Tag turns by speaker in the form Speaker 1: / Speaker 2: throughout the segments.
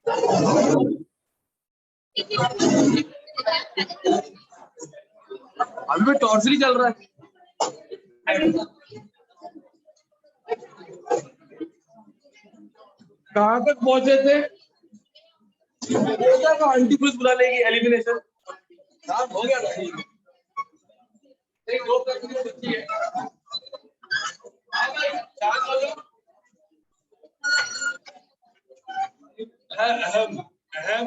Speaker 1: अभी भी टॉर्च नहीं चल रहा है। कहां तक पहुंचे थे? आंटी पुलिस बुला लेगी, एलिमिनेशन हो गया था। एक दो बच्ची है। अहम अहम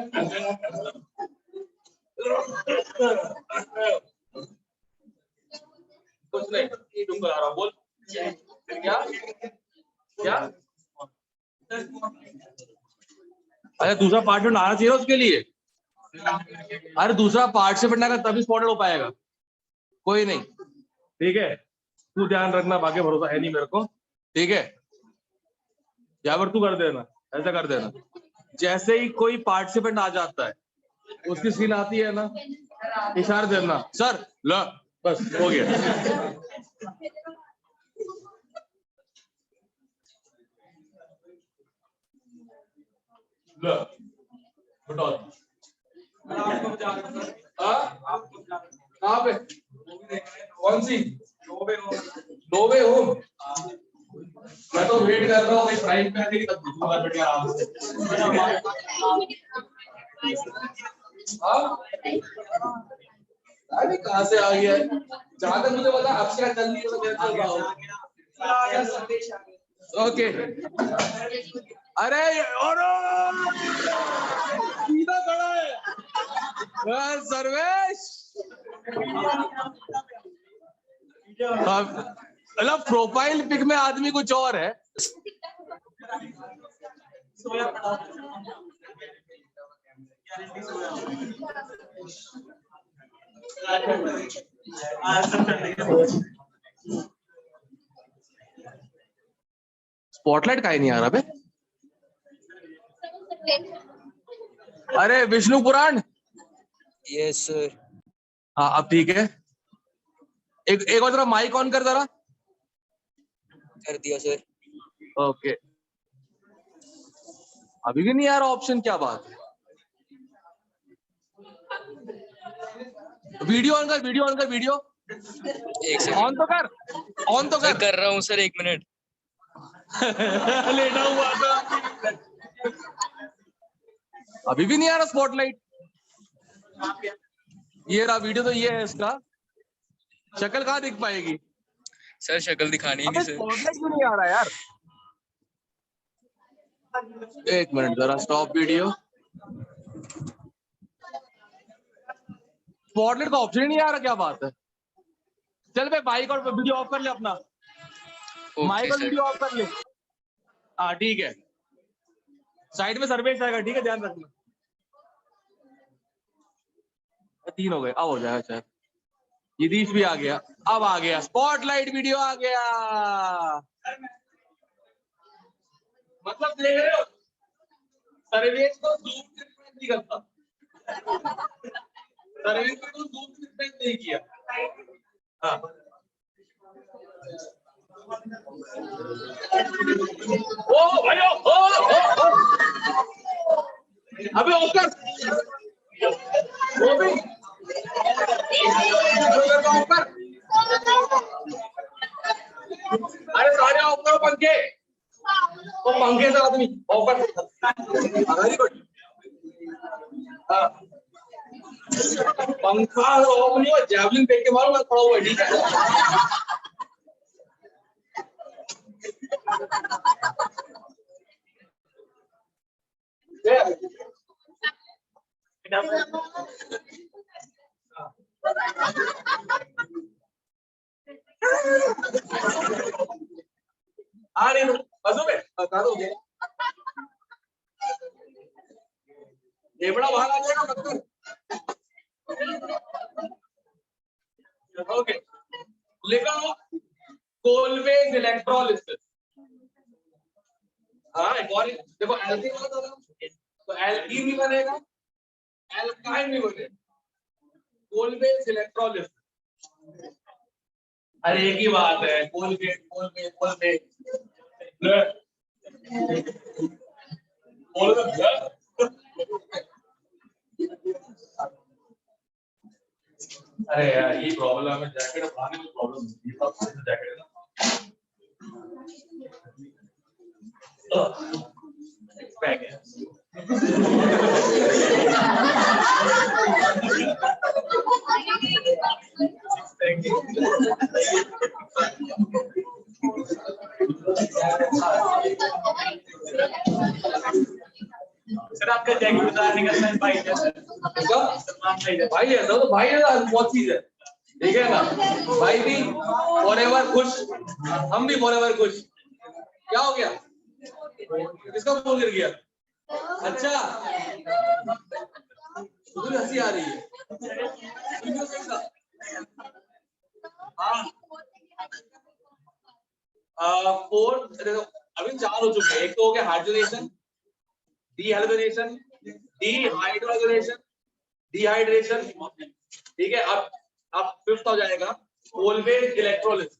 Speaker 1: कुछ नहीं, तुम बता रहा बोल। क्या क्या? अरे दूसरा पार्टिसिपेंट आना चाहिए उसके लिए। अरे दूसरा पार्टिसिपेंट आएगा तभी स्पॉटेड हो पाएगा। कोई नहीं, ठीक है, तू ध्यान रखना, बाकी भरोसा है नहीं मेरे को, ठीक है। यावर तू कर देना, ऐसा कर देना, जैसे ही कोई पार्टिसिपेंट आ जाता है उसकी स्क्रीन आती है ना, इशारा देना, सर लो, बस हो गया। लो बटौर कहाँ पे? कौन सी? No way home. मैं तो वेट कर रहा हूँ प्राइस पे आने की, तब दूसरा बैठ के आराम से। अरे कहाँ से आ गया? जहां तक मुझे पता अक्षरा कल नहीं तो मेरे को ओके। अरे और सीधा खड़ा है सर्वेश। मतलब प्रोफाइल पिक में आदमी कुछ और है। स्पॉटलाइट का ही नहीं आ रहा बे। अरे विष्णु पुराण।
Speaker 2: Yes sir.
Speaker 1: हाँ अब ठीक है। एक और जरा माइक ऑन कर जरा।
Speaker 2: कर दिया सर।
Speaker 1: ओके, अभी भी नहीं आ रहा ऑप्शन, क्या बात है? वीडियो ऑन कर, वीडियो ऑन कर, वीडियो
Speaker 2: एक सेकंड
Speaker 1: ऑन तो कर, ऑन तो
Speaker 2: सर कर रहा हूँ सर, एक मिनट।
Speaker 1: लेटा हुआ था। अभी भी नहीं आ रहा स्पॉटलाइट। ये रहा वीडियो, तो ये है इसका। शक्ल कहाँ दिख पाएगी
Speaker 2: सर? शक्ल दिखानी ही नहीं सर।
Speaker 1: स्पॉटलाइट क्यों नहीं आ रहा यार? एक मिनट जरा, स्टॉप वीडियो। स्पॉटलाइट का ऑप्शन ही नहीं आ रहा, क्या बात है? चल भाई माइक और वीडियो ऑफ कर ले अपना। माइक और वीडियो ऑफ कर ले। हाँ ठीक है, साइड में सर्वेश आएगा, ठीक है, ध्यान रखना। 3 हो गए, अब हो जाएगा शायद। यदीश भी आ गया, अब आ गया स्पॉटलाइट वीडियो आ गया। मतलब देख रहे हो, सर्वेश को जूम ट्रीटमेंट नहीं करता। सर्वेश को जूम ट्रीटमेंट नहीं किया। हाँ ओ भाई ओ अबे ओकर वो भी ऊपर। अरे सारे ऊपर पंखे, वो पंखे से आदमी ऊपर। पंखा ऑफ नहीं हो, जैवलिन फेंक के मारो, मैं खड़ा हुआ, ठीक है। आ रही बसों में बता दो, ये बड़ा बाहर आ जाएगा मतलब। ओके, लिखा हो कोलवेज इलेक्ट्रोलिसिस। हाँ एक और देखो, एल्कीन होता था तो एल्कीन भी बनेगा, एल्काइन भी बनेगा। कोलवेज इलेक्ट्रोलिसिस, अरे एक ही बात है, कोलगेट कोलगेट कोलगेट। अरे यार ये प्रॉब्लम है, जैकेट उठाने में प्रॉब्लम होती है, जैकेट है ना। बैग है।
Speaker 3: सर आपका जैकेट उतारने का सर भाई जैसा
Speaker 1: भाई है तो भाई है ना, बहुत चीज है, ठीक है ना। भाई भी फॉरएवर खुश, हम भी फॉरएवर खुश। क्या हो गया, किसका फोन गिर गया? अच्छा तुझे हंसी आ रही है? फोर्थ देखो, अभी 4 हो चुके हैं। एक तो हो गया हाइड्रेशन, डिहाइड्रेशन, डिहाइड्रेशन, डिहाइड्रेशन, ठीक है। अब फिफ्थ हो जाएगा ऑलवेज इलेक्ट्रोलिसिस।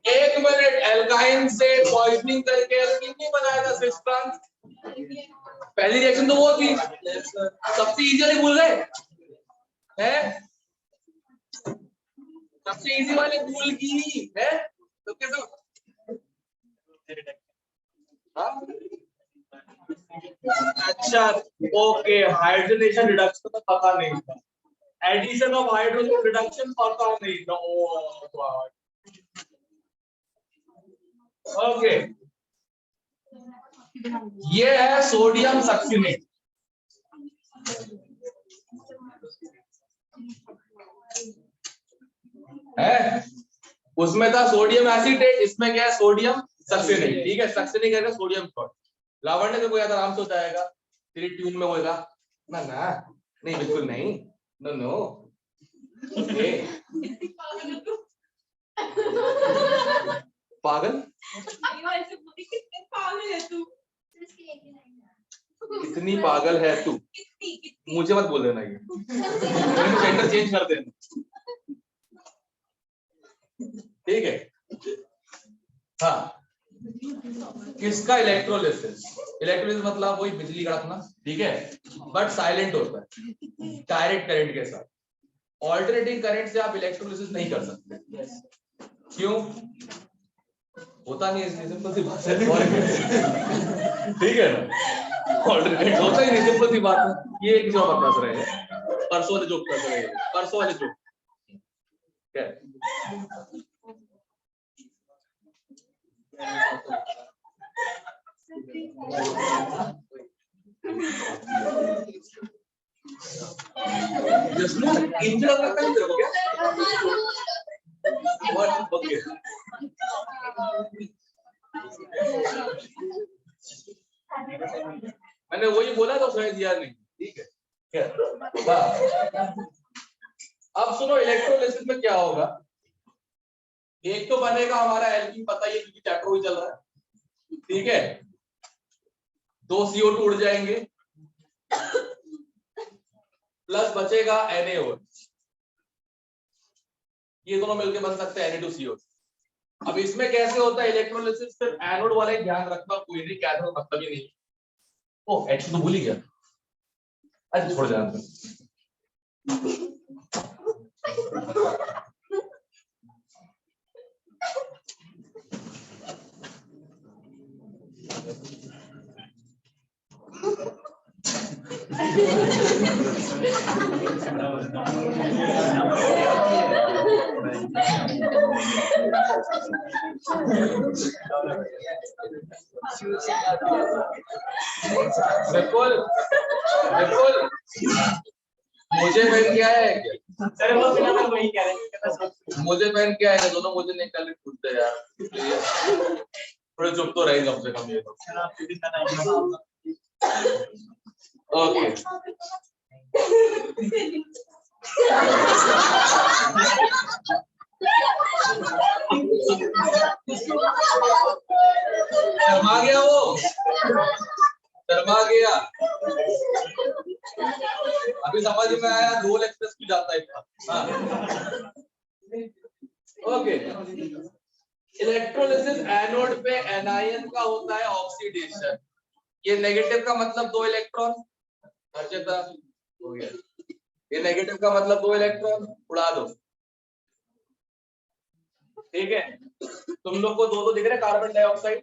Speaker 1: एक मिनट, एल्काइन से पॉइजनिंग करके एल्कीन नहीं बनाया था स्विच ट्रांस? पहली रिएक्शन तो वो थी, सबसे इजी वाली भूल गए हैं? सबसे इजी वाली भूल की है तो कैसे? हाँ? अच्छा ओके, हाइड्रोजनेशन रिडक्शन तो पता नहीं था, एडिशन ऑफ हाइड्रोजन रिडक्शन पता नहीं था। ओके ये है सोडियम सक्सिनेट, है उसमें था सोडियम एसिटेट, इसमें क्या है सोडियम सक्सिनेट, ठीक है। सक्सिनेट करेगा सोडियम सॉल्ट। लावण्य को कोई आराम से हो जाएगा, तेरी ट्यून में होएगा ना ना, नहीं बिल्कुल नहीं, नो नो, ओके पागल, इतनी पागल है तू, मुझे मत बोल देना, ये जेंडर चेंज कर देना, ठीक है। हाँ किसका इलेक्ट्रोलिसिस? इलेक्ट्रोलिसिस मतलब वही बिजली कड़कना, ठीक है, बट साइलेंट होता है, डायरेक्ट करंट के साथ। ऑल्टरनेटिंग करंट से आप इलेक्ट्रोलिसिस नहीं कर सकते, क्यों? होता नहीं, इसलिए सिंपल सी बात है, ठीक है ना, ऑल्टरनेट होता ही नहीं, सिंपल सी बात है। ये किसी और बकवास रहे हैं, परसों वाले जोक कर रहे हैं, परसों वाले जोक, क्या जस्टू इंजन लगता है तेरे को क्या? व्हाट ओके, मैंने वही बोला तो शायद याद नहीं, ठीक है क्या? अब सुनो, इलेक्ट्रोलिसिस में क्या होगा, एक तो बनेगा हमारा एल्कीन, पता ही है क्योंकि चैप्टर ही चल रहा है, ठीक है। 2 CO2 उड़ जाएंगे, प्लस बचेगा NaOH, ये दोनों मिलकर बन सकते हैं Na2CO। अब इसमें कैसे होता है इलेक्ट्रोलिसिस, सिर्फ एनोड वाला ही ध्यान रखना, कोई नहीं कैथोड मतलब ही नहीं। ओ H तो भूल ही गया, अच्छा छोड़ जाना। बिल्कुल बिल्कुल, मुझे पहन के आया है क्या?
Speaker 3: सर वो बिना मैं वही कह रहे हैं,
Speaker 1: मुझे पहन के आया है दोनों, मुझे नहीं कल पूछते यार, थोड़े चुप तो रहे कम से कम ये तो।
Speaker 3: सर आप भी बताना
Speaker 1: ओके शर्मा गया वो, शर्मा गया, अभी समझ में आया, रोल एक्सप्रेस की जाता है। हाँ ओके, इलेक्ट्रोलिसिस एनोड पे एनायन का होता है ऑक्सीडेशन। ये नेगेटिव का मतलब 2 इलेक्ट्रॉन, हर्षिता हो गया। ये नेगेटिव का मतलब 2 इलेक्ट्रॉन, उड़ा दो। ठीक है, तुम लोग को 2 दिख रहे कार्बन डाइऑक्साइड,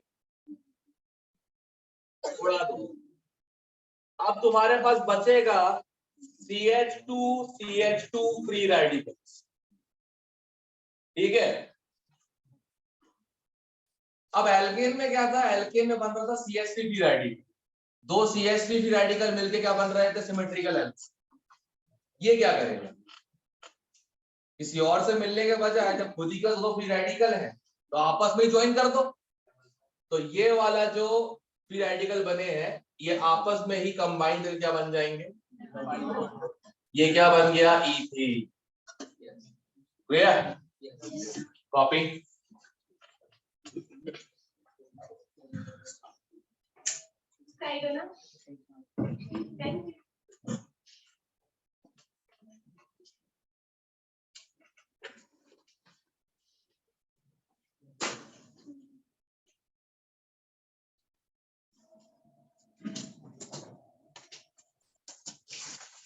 Speaker 1: उड़ा दो। अब तुम्हारे पास बचेगा CH2 फ्री रेडिकल्स। ठीक है, अब एल्केन में क्या था, एल्केन में बन रहा था CH3 free radical. 2 CH3 free radical मिलके क्या बन रहे थे, सिमेट्रिकल एल्केन। ये क्या करेगा, किसी और से मिलने के बजाय जब खुद ही का 2 फ्री रेडिकल है तो आपस में ज्वाइन कर दो। तो ये वाला जो फ्री रेडिकल बने हैं ये आपस में ही कंबाइन करके क्या बन जाएंगे, ये क्या बन गया, ईथीन। कॉपी।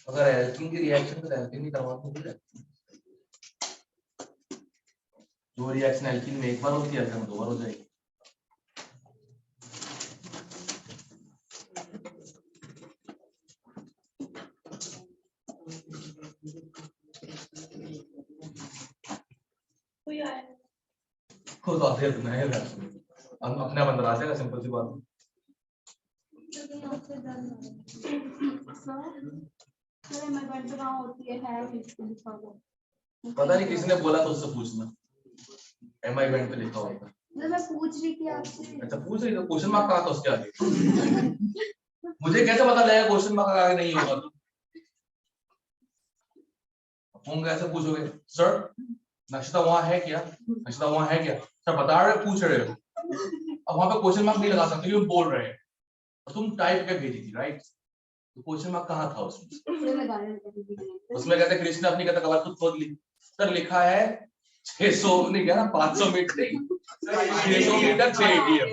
Speaker 1: अगर एल्कीन की रिएक्शन तो एल्कीन की करवा दो, जो रिएक्शन एल्कीन में एक बार होती है एल्कीन में 2 बार हो जाएगी। खुद आते हैं तुम्हें हम अपने बंद रहा है, सिंपल सी बात। पता नहीं किसने बोला तो उससे पूछना, MI इवेंट पे लिखा होगा।
Speaker 4: मैं पूछ रही थी आपसे।
Speaker 1: अच्छा पूछ रही, तो क्वेश्चन मार्क कहा था उसके आगे? मुझे कैसे पता लगेगा क्वेश्चन मार्क आगे नहीं होगा तो? तुम कैसे पूछोगे, सर नक्शा वहां है क्या, नक्शा वहां है क्या, सर बता रहे पूछ रहे हो। अब वहां पे क्वेश्चन मार्क नहीं लगा सकते क्योंकि बोल रहे हैं, और तुम टाइप पे भेजी थी राइट, तो क्वेश्चन मार्क कहाँ था उसमें? उसमें कहते कृष्ण अपनी कहता कवर खुद खोद ली। सर लिखा है 600 नहीं क्या ना, 500 मीटर नहीं, 600 मीटर 6 ATM,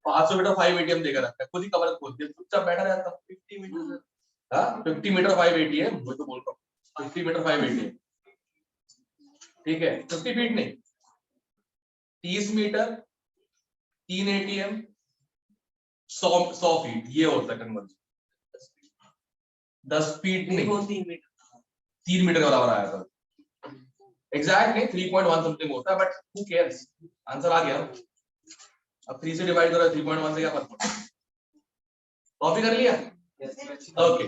Speaker 1: 500 मीटर 5 ATM देकर रखा है, खुद ही कवर खोद दिया, चुपचाप बैठा रहता। 50 मीटर, हाँ 50 मीटर 5 ATM, मैं तो बोल रहा हूँ 50 मीटर 5 ATM। ठीक है, 50 फीट नहीं, 30 मीटर 3 ATM, 100 फीट ये होता है कन्वर्जन। 10 फीट नहीं, 3 मीटर के बराबर आया था एग्जैक्ट नहीं, 3.1 समथिंग होता है, बट हु केयर्स, आंसर आ गया। अब 3 से डिवाइड करो 3.1 से क्या फर्क पड़ता है? कॉपी कर लिया? ओके।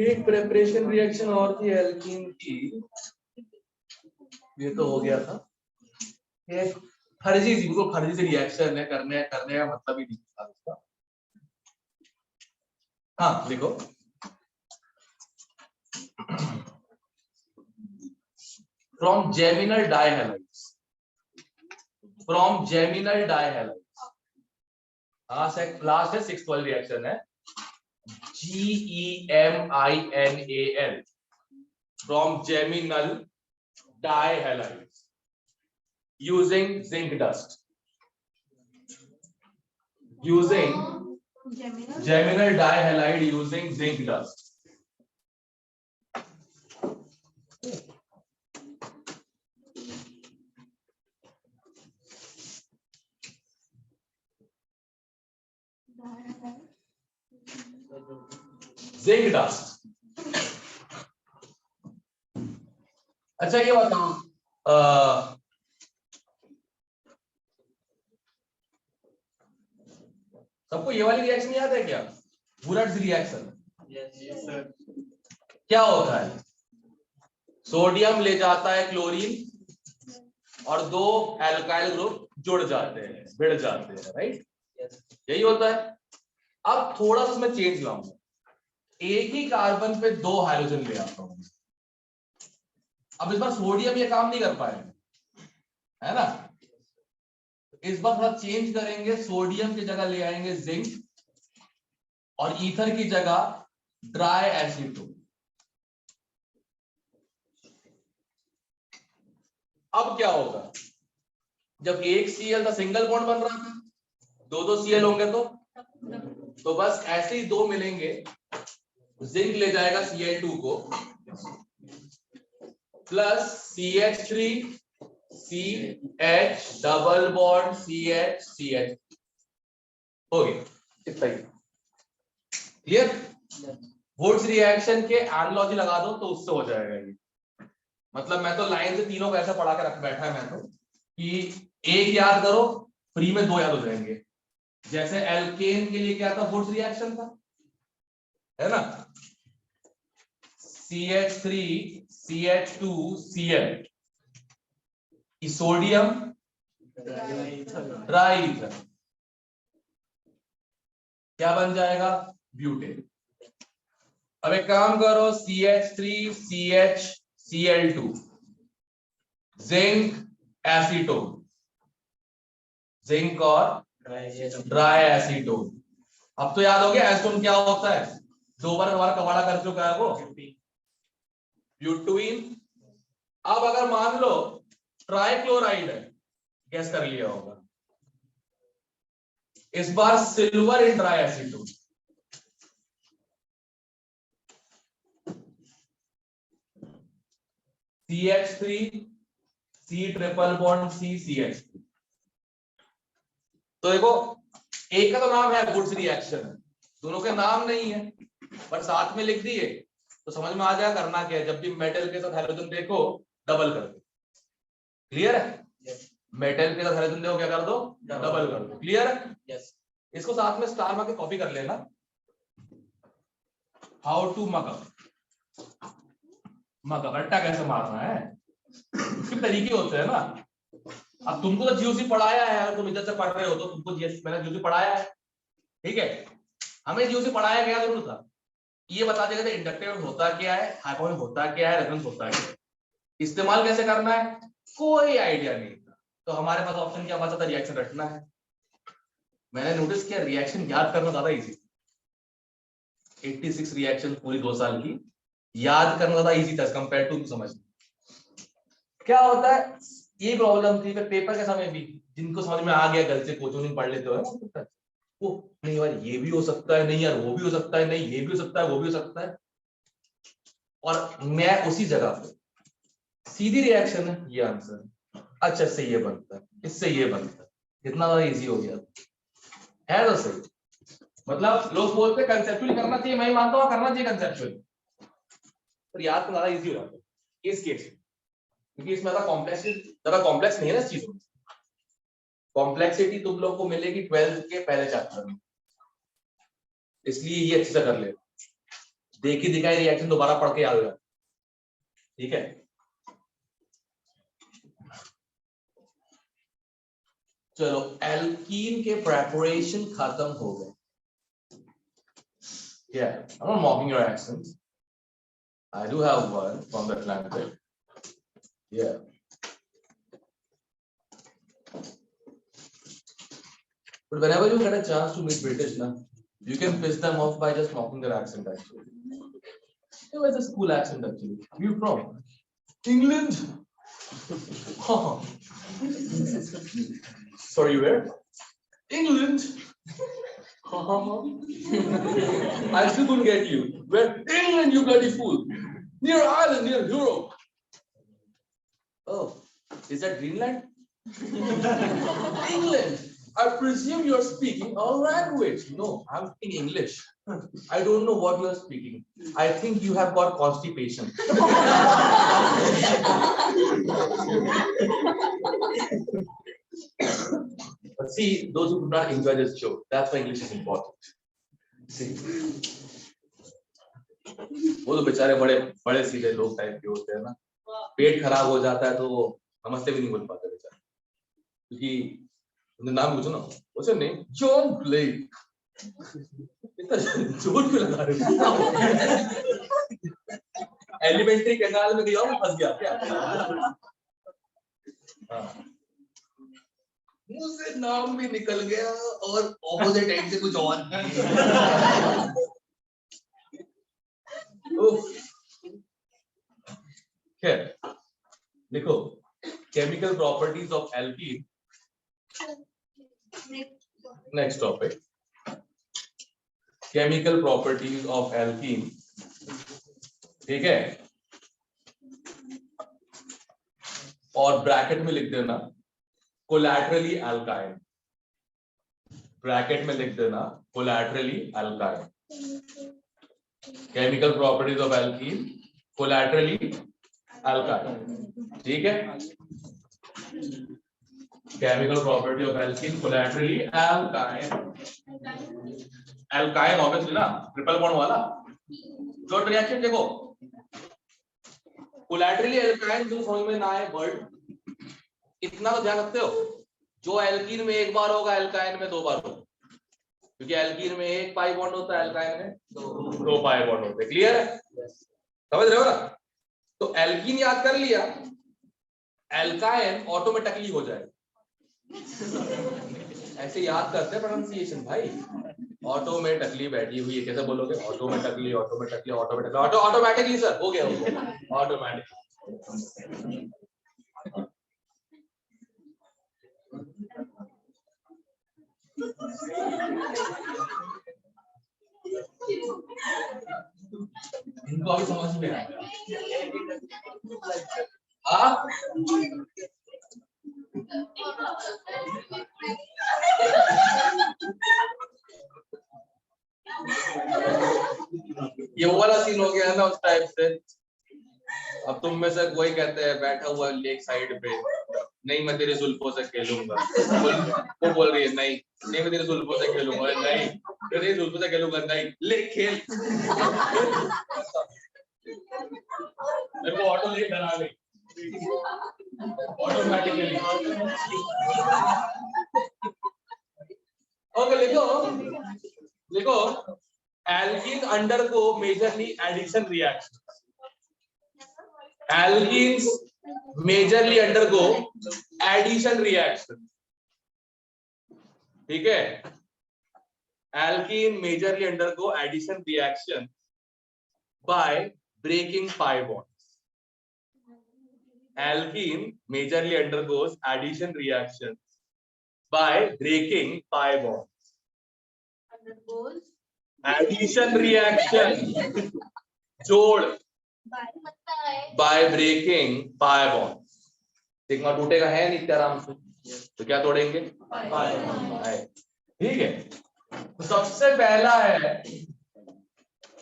Speaker 1: एक प्रिपरेशन रिएक्शन और थी एल्कीन की, ये तो हो गया था। ये फर्जी थी, बिल्कुल फर्जी से रिएक्शन है, करने का मतलब ही नहीं था उसका। हाँ देखो, from geminal dihalides, हाँ लास्ट है 6th वाली रिएक्शन है, GEMINAL, from geminal dihalides using zinc dust, using geminal dihalide using zinc dust. Zinc dust. अच्छा ये बताओ, सबको ये वाली रिएक्शन याद है क्या, वुलर्ड्स रिएक्शन? क्या होता है, सोडियम ले जाता है क्लोरीन और 2 एल्काइल ग्रुप जुड़ जाते हैं, भिड़ जाते हैं, राइट, यही होता है। अब थोड़ा सा उसमें चेंज लाऊंगा, एक ही कार्बन पे 2 हाइड्रोजन ले आता हूं। अब इस बार सोडियम ये काम नहीं कर पाएगा, है ना, इस बार थोड़ा चेंज करेंगे, सोडियम की जगह ले आएंगे जिंक और ईथर की जगह ड्राई एसिटोन। अब क्या होगा, जब एक Cl था सिंगल बॉन्ड बन रहा था, दो Cl होंगे तो बस ऐसे ही दो मिलेंगे, जिंक ले जाएगा Cl2 को plus CH3 CH double bond CH हो गया, इतना ही। क्लियर? वुड्स रिएक्शन के एनालॉजी लगा दो तो उससे हो जाएगा ये। मतलब मैं तो लाइन से तीनों को ऐसा पढ़ा के रख बैठा है मैं तो, कि एक याद करो फ्री में दो याद हो जाएंगे। जैसे एल्केन के लिए क्या था, वुड्स रिएक्शन था, है ना, CH3 CH2 Cl, सोडियम ट्राईथर, क्या बन जाएगा, ब्यूटेन। अब एक काम करो, CH3 CH Cl2 zinc acetone, zinc और ड्राई एसीटोन। अब तो याद हो गया एसीटोन क्या होता है, दो बार हमारा कबाड़ा कर चुका है वो, ब्यूटुइन। अब अगर मान लो ट्राइक्लोराइड है, गैस कर लिया होगा, इस बार silver in dry acetone, CH3 C triple bond C CH3। तो देखो एक का तो नाम है वुड्स रिएक्शन, दोनों के नाम नहीं है पर साथ में लिख दिए तो समझ में आ जाएगा करना क्या है। जब भी मेटल के साथ हाइड्रोजन देखो डबल कर दो, क्लियर है? मेटल के साथ हाइड्रोजन देखो क्या कर दो, डबल कर दो, क्लियर है?
Speaker 2: यस।
Speaker 1: इसको साथ में स्टार मार के कॉपी कर लेना, हाउ टू मकअप, मकअप अट्टा कैसे मारना है, उसके तरीके होते हैं ना। अब तुमको तो जीओसी पढ़ाया है, अगर तुम इधर से पढ़ रहे हो तो तुमको मैंने जीओसी पढ़ाया है, ठीक है, हमें जीओसी पढ़ाया गया जरूर था, ये बता देगा इंडक्टिव होता क्या है, हाइपोनिक होता क्या है, रेजोनेंस होता क्या है, इस्तेमाल कैसे करना है कोई आइडिया नहीं था। तो हमारे पास ऑप्शन क्या बचा था, रिएक्शन रटना है। मैंने नोटिस किया रिएक्शन याद करना ज्यादा इजी, 86 रिएक्शन पूरी 2 साल की याद करना ज्यादा इजी था कंपेयर टू समझना। क्या होता है, ये प्रॉब्लम थी पेपर के समय भी, जिनको समझ में आ गया गलती से कोचिंग पढ़ लेते हो, वो नहीं यार ये भी हो सकता है, नहीं यार वो भी हो सकता है, नहीं ये भी हो सकता है, वो भी हो सकता है। और मैं उसी जगह पे सीधी रिएक्शन है ये आंसर, अच्छा इससे ये बनता है, इससे ये बनता है, इतना ज्यादा इजी हो गया है तो सही। मतलब लोग बोलते कंसेप्चुअली करना चाहिए, मैं मानता हूं करना चाहिए कंसेप्चुअली, पर याद तो ज्यादा इजी हो जाता है इस केस में, क्योंकि इसमें ज्यादा कॉम्प्लेक्स नहीं है ना इस चीज में। कॉम्प्लेक्सिटी तुम लोग को मिलेगी 12th के पहले चैप्टर में, इसलिए ये अच्छे से कर ले, देखी दिखाई रिएक्शन दोबारा पढ़ के याद हो जाए, ठीक है। चलो एल्कीन के प्रेपरेशन खत्म हो गए, yeah, I'm not mocking your accents, I do have one from the Atlantic, yeah. But whenever you get a chance to meet British, na, you can piss them off by just mocking their accent actually. It was a school accent actually. Where you from? England. Oh. Sorry, where? England. I still couldn't get you. Where? England, you bloody fool. Near Ireland, near Europe. Oh, is that Greenland? England. I presume you are speaking our language. No, I'm speaking English. I don't know what you are speaking. I think you have got constipation. But see, those who do not enjoy this joke, that's why English is important. See, वो तो बेचारे बड़े बड़े सीधे लोग type के होते हैं ना, पेट खराब हो जाता है तो नमस्ते भी नहीं बोल पाते बेचारे, क्योंकि उनका नाम पूछो ना, पूछो नहीं, जॉन ब्लेक, इतना जोर क्यों लगा रहे हो? एलिमेंट्री कैनाल में गया फंस गया क्या? मुंह से नाम भी निकल गया और ऑपोजिट एंड से कुछ और। खैर देखो, chemical properties of alkene. Next topic, chemical properties of alkene. ठीक है, और ब्रैकेट में लिख देना कोलैटरली अल्काइन, ब्रैकेट में लिख देना collaterally alkyne. Chemical properties of alkene collaterally alkyne. ठीक है, chemical property of alkene collaterally alkyne. Alkyne obviously ना, ट्रिपल बॉन्ड वाला. शॉर्ट रिएक्शन देखो, कोलैटरली अल्काइन जो समझ में ना आए वर्ड, इतना तो ध्यान रखते हो, जो एल्कीन में एक बार होगा एल्काइन में 2 बार होगा, क्योंकि एल्कीन में 1 पाई बॉन्ड होता है, एल्काइन में 2 पाई बॉन्ड होते हैं. क्लियर है, समझ रहे हो ना? तो एल्कीन याद कर लिया, एल्काइन ऑटोमेटिकली हो जाएगा. ऐसे याद करते हैं प्रोनाउंसिएशन भाई. ऑटोमेटिकली बैठी हुई है, कैसे बोलोगे? Automatically automatically automatically automatically sir हो गया ऑटोमेटिकली. इनको अभी समझ में आया? ये वो वाला सीन हो गया है ना उस टाइप से. अब तुम में से कोई कहते हैं बैठा हुआ लेक साइड पे, नहीं मैं तेरे जुल्फों से खेलूंगा. वो बोल रही है नहीं नहीं मैं तेरे जुल्फों से खेलूंगा. नहीं तेरे जुल्फों से खेलूंगा. नहीं ले खेल. मेरे को ऑटो लेके डरा गई ऑटोमेटिकली. ओके लिखो लिखो, alkene undergo majorly addition reaction. Alkenes majorly undergo addition reaction. ठीक है, alkene majorly undergo addition reaction by breaking pi bonds. Alkene majorly undergoes addition reaction by breaking pi bonds. Addition reaction जोड़ by breaking pi bond. Sigma टूटेगा है नित्याराम से, तो क्या तोड़ेंगे? पाई. ठीक है, तो सबसे पहला है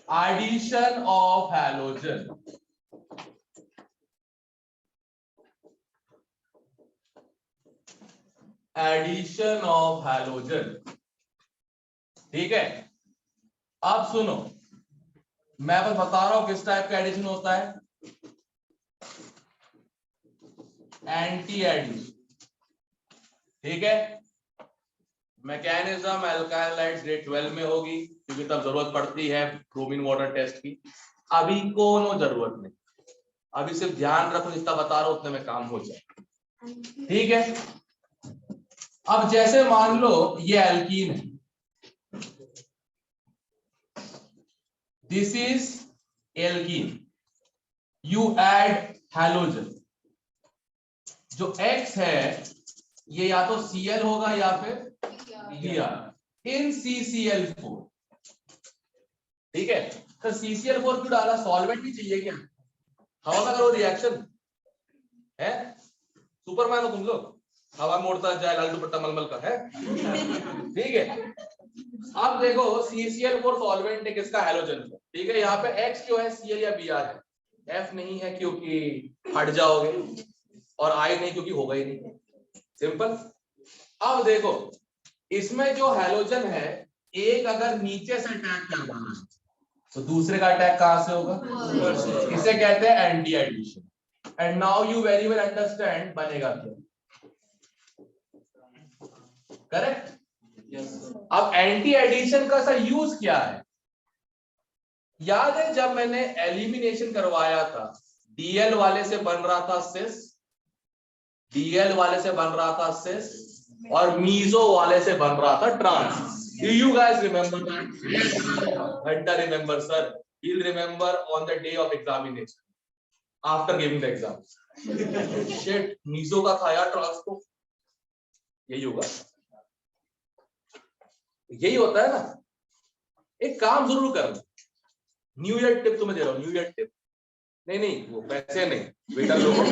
Speaker 1: addition of halogen. Addition of halogen. ठीक है, अब सुनो, मैं बस बता रहा हूं किस टाइप का एडिशन होता है. Anti addition. ठीक है, मैकेनिज्म अल्काइल लाइट्स ग्रेड 12 में होगी, क्योंकि तब जरूरत पड़ती है ब्रोमीन वाटर टेस्ट की. अभी कोनो जरूरत नहीं, अभी सिर्फ ध्यान रखो जितना बता रहा हूं उतने में काम हो जाए. ठीक है, अब जैसे मान लो ये एल्कीन है, this is alkene, you add halogen. जो X है ये या तो Cl होगा या फिर Br in CCl4. ठीक है, तो CCl4 क्यों डाला? सॉल्वेंट भी चाहिए क्या? हवा में करो रिएक्शन है, सुपरमैन हो तुम लोग, हवा में उड़ता जाए लाल दुपट्टा मलमल का है. ठीक है, अब देखो CCl4 सॉल्वेंट है किसका? हैलोजन का. ठीक है, यहाँ पे X क्यों है? Cl या Br है. F नहीं है क्योंकि हट जाओगे, और I नहीं क्योंकि होगा ही नहीं. सिंपल. अब देखो इसमें जो हैलोजन है, एक अगर नीचे से अटैक कर रहा है तो दूसरे का अटैक कहां से होगा? इसे कहते हैं anti addition. And now you very well understand बनेगा क्या? करेक्ट. अब एंटी एडिशन का सर यूज क्या है? याद है जब मैंने एलिमिनेशन करवाया था, डीएल वाले से बन रहा था सिस, डीएल वाले से बन रहा था सिस, और मीजो वाले से बन रहा था trans. Do you guys remember that? Yes. Hunter remember sir. He'll remember on the day of examination. After giving the exam. Shit, मीजो का था यार ट्रांसको। यही होगा, यही होता है ना। एक काम जरूर करना, न्यू ईयर टिप तुम्हें दे रहा हूँ, न्यू ईयर टिप। नहीं वो पैसे नहीं बेटा लोगों,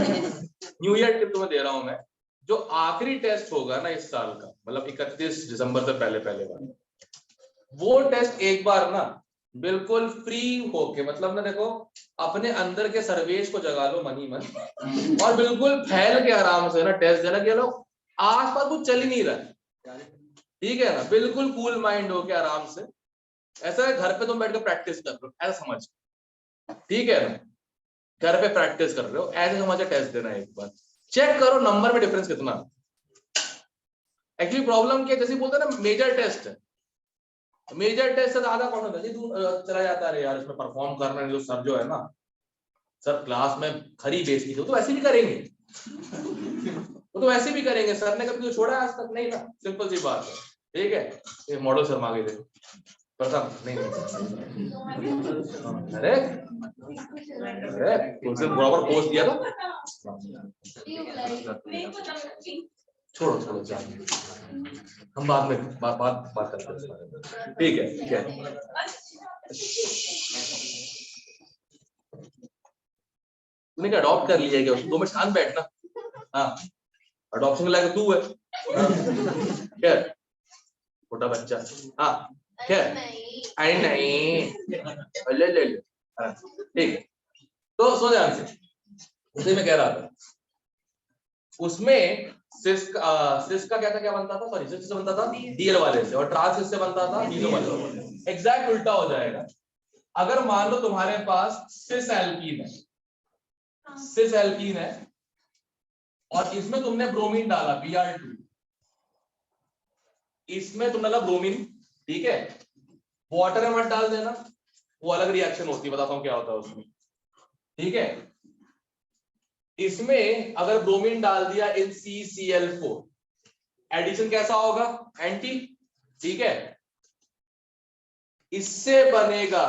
Speaker 1: न्यू ईयर टिप तुम्हें दे रहा हूं मैं। जो आखिरी टेस्ट होगा ना इस साल का, मतलब 31 दिसंबर से पहले बार, वो टेस्ट एक बार ना बिल्कुल फ्री होके, मतलब ना देखो, अपने अंदर के सर्वेश को जगा लो मन ही मन, और बिल्कुल फैल के आराम से ना टेस्ट देना। कि लोग आसपास कुछ चल ही नहीं रहा है, ठीक है ना, बिल्कुल कूल माइंड होके आराम से। ऐसा है घर पे तुम बैठ के प्रैक्टिस कर रहे हो, ऐसा समझ, ठीक है ना, घर पे प्रैक्टिस कर रहे हो ऐसे समझ के टेस्ट देना। एक बार चेक करो नंबर में डिफरेंस कितना। एक्चुअली प्रॉब्लम क्या, जैसे बोलते हैं ना मेजर टेस्ट है, मेजर टेस्ट से ज्यादा कौन होता है, तू चला जाता है यार इसमें परफॉर्म करना है, जो सर जो है ना, सर क्लास में खरी बेइज्जती थी, तो ऐसे भी करेंगे, वो तो ऐसे भी करेंगे, सर ने कभी तो छोड़ा आज तक नहीं ना, सिंपल सी बात है, ठीक है। ये मॉडल सर मांगे थे प्रथम नहीं, अरे तुमसे बराबर पोस्ट दिया था, छोड़ो जाने, हम बाद में बात करते हैं, ठीक है। तूने क्या अडॉप्ट कर लिया क्या उसको? 2 मिनट शांत बैठना। हाँ, अडॉप्शन लायक तू है क्या, छोटा बच्चा। हाँ क्या, अरे नहीं, ले ठीक है। तो सो ध्यान से, उसे मैं कह रहा था, उसमें सिस का क्या बनता था, सॉरी सिस से बनता था डीएल वाले से, और ट्रांस किससे बनता था, मीजो वाले से। एग्जैक्ट उल्टा हो जाएगा। अगर मान लो तुम्हारे पास सिस एल्कीन है, और इसमें तुमने ब्रोमीन डाला Br2, इसमें तुमने डाला ब्रोमीन, ठीक है, वाटर में मत डाल देना, वो अलग रिएक्शन होती है, बताता हूं क्या होता है उसमें, ठीक है। इसमें अगर ब्रोमीन डाल दिया इन CCl4, एडिशन कैसा होगा, एंटी, ठीक है। इससे बनेगा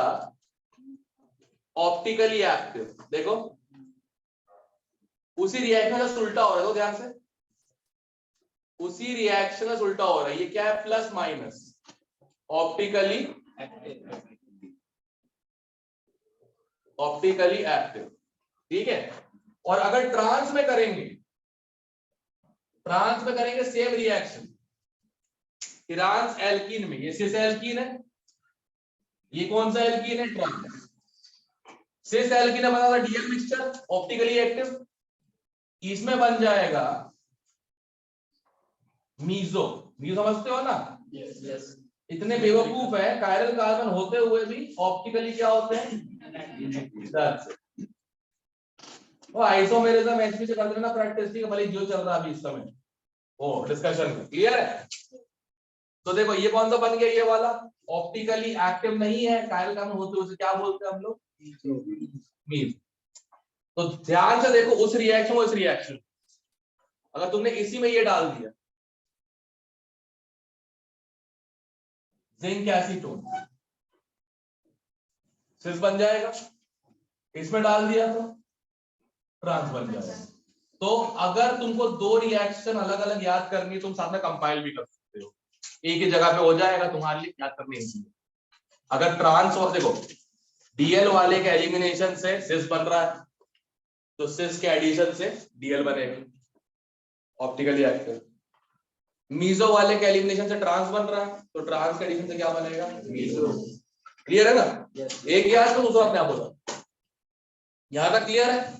Speaker 1: ऑप्टिकली एक्टिव, देखो उसी रिएक्शन का उल्टा हो रहा है, तो ध्यान से, उसी रिएक्शन का उल्टा हो रहा है। ये क्या है, प्लस माइनस, ऑप्टिकली एक्टिव, ठीक है। और अगर ट्रांस में करेंगे सेम रिएक्शन, ट्रांस एल्कीन में, ये सिस एल्कीन है, ये कौन सा एल्कीन है, ट्रांस। सिस एल्कीन है, बना डीएल मिक्सचर ऑप्टिकली एक्टिव, इसमें बन जाएगा मीजो समझते हो ना।
Speaker 2: यस
Speaker 1: इतने बेवकूफ है, कायरल कार्बन होते हुए भी ऑप्टिकली क्या होते हैं, वो आइसोमेरिज्म एचपी से कर लेना प्रैक्टिस, ठीक है, भले जो चल रहा है अभी इस समय वो डिस्कशन में, क्लियर है। तो देखो ये कौन सा बन गया, ये वाला ऑप्टिकली एक्टिव नहीं है, कायरल कार्बन होते हुए क्या बोलते हैं हम लोग, मीज। तो ध्यान से देखो उस रिएक्शन, अगर तुमने इसी में ये डाल दिया जिंक एसीटोन, सिस बन जाएगा, इसमें डाल दिया तो ट्रांस बन जाएगा। तो अगर तुमको 2 रिएक्शन अलग अलग याद करनी है, तुम साथ में कंपाइल भी कर सकते हो, एक ही जगह पे हो जाएगा, तुम्हारे लिए याद करनी है। अगर ट्रांस और देखो डीएल वाले के एलिमिनेशन से सिस बन रहा है, तो सिस के एडिशन से डीएल बनेगा ऑप्टिकली एक्टिव। मीजो वाले के एलिमिनेशन से ट्रांस बन रहा है, तो ट्रांस के एडिशन से क्या बनेगा, मीजो। क्लियर है ना, एक याद तो दूसरा अपने आप होगा। यहां तक क्लियर है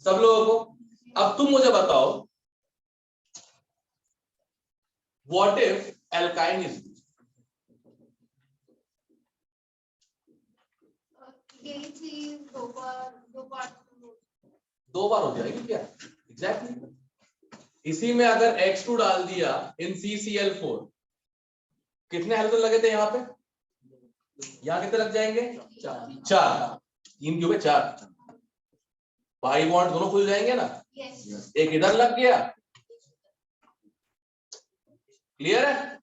Speaker 1: सब लोगों को। अब तुम मुझे बताओ, व्हाट इफ एल्काइन इज,
Speaker 4: यही चीज
Speaker 1: दो बार हो जाएगी क्या, एग्जैक्टली। इसी में अगर X2 डाल दिया इन CCl4, कितने हाइड्रोजन लगे थे यहाँ पे, यहाँ कितने लग जाएंगे, 4, 3 क्यों 4, पाई बॉन्ड दोनों खुल जाएंगे ना, एक इधर लग गया, क्लियर है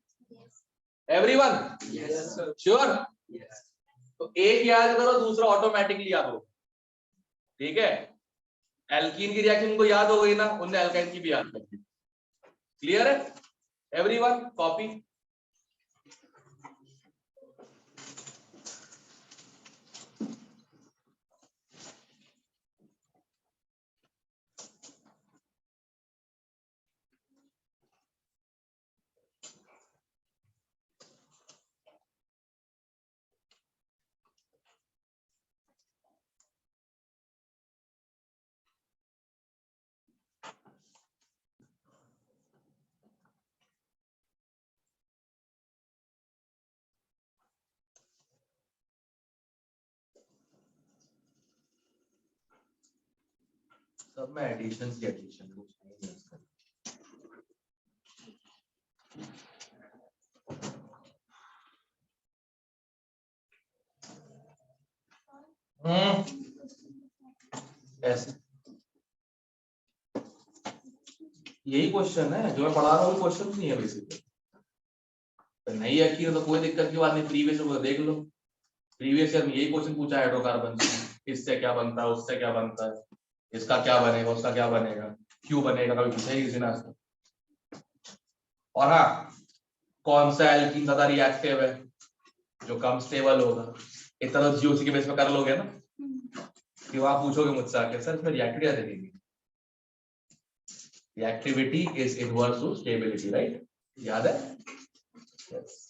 Speaker 1: एवरीवन, श्योर। तो एक याद करो, दूसरा ऑटोमेटिकली याद हो, ठीक है। एल्कीन की रिएक्शन उनको याद हो गई ना, उनने एल्काइन की भी याद कर दी। क्लियर है एवरीवन? कॉपी। सब में एडिशन की एडिशन कुछ नहीं है इसका। ऐसे यही क्वेश्चन है जो मैं पढ़ा रहा हूँ, क्वेश्चन नहीं है बेसिकली। नहीं है कि तो कोई दिक्कत की बात नहीं, प्रीवियस ईयर देख लो। प्रीवियस ईयर में यही क्वेश्चन पूछा हाइड्रोकार्बन से, इससे क्या बनता है, उससे क्या बनता है, इसका क्या बनेगा, उसका क्या बनेगा, क्यों बनेगा, कभी पूछा ही किसी ने आज तक। और हाँ, कौन सा एल्कीन ज्यादा रिएक्टिव है, जो कम स्टेबल होगा, इतना तो जीओसी के बेस पे कर लोगे ना। कि वहां पूछोगे मुझसे आके सर इसमें रिएक्टिविटी क्या देगी, reactivity is inverse two stability, right? याद है? yes.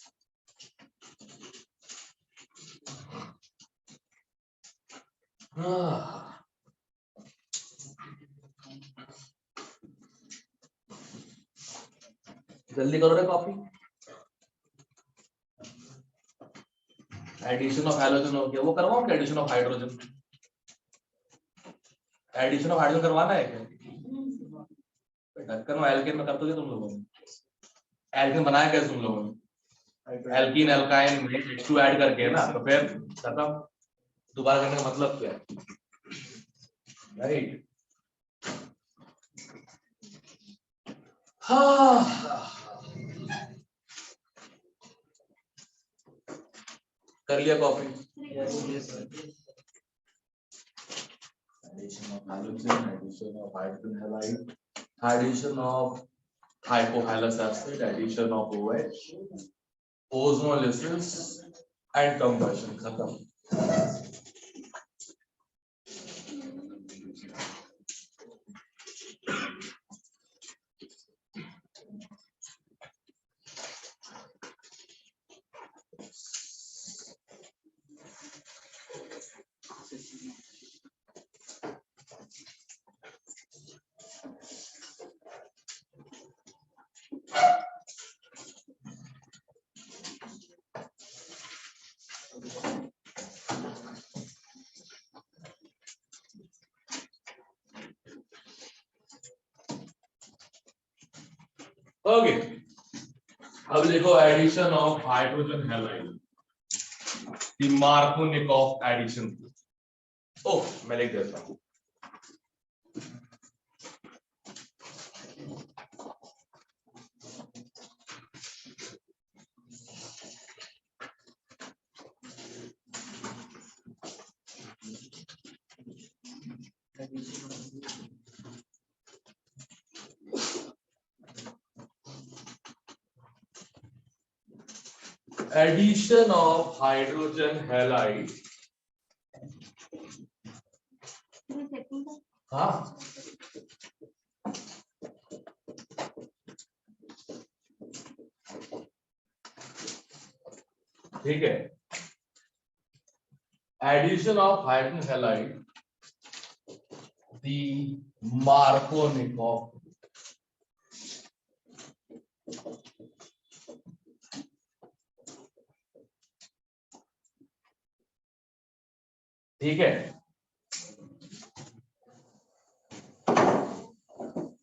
Speaker 1: जल्दी करो रे कॉपी। एडिशन ऑफ हैलोजन हो गया, वो करवाओ क्या? Addition of hydrogen, addition of hydrogen करवाना है क्या? ढक्कन एल्केन में कर दोगे तुम लोगों ने? एल्केन बनाया कैसे तुम लोगों ने? एल्कीन एल्काइन में H2 ऐड करके ना, तो फिर खत्म। दोबारा करने का मतलब क्या है, राइट? हाँ, कर लिया copy? Addition of halogen, addition of hydrogen halide, addition of hypohalous acid, addition of OH, ozonolysis and combustion, खत्म। ओके, अब लिखो addition of hydrogen halide, the Markovnikov addition. Oh, मैं लिख देता हूं। Addition of hydrogen halide, हाँ, ठीक है। Addition of hydrogen halide, the Markovnikov, ठीक है।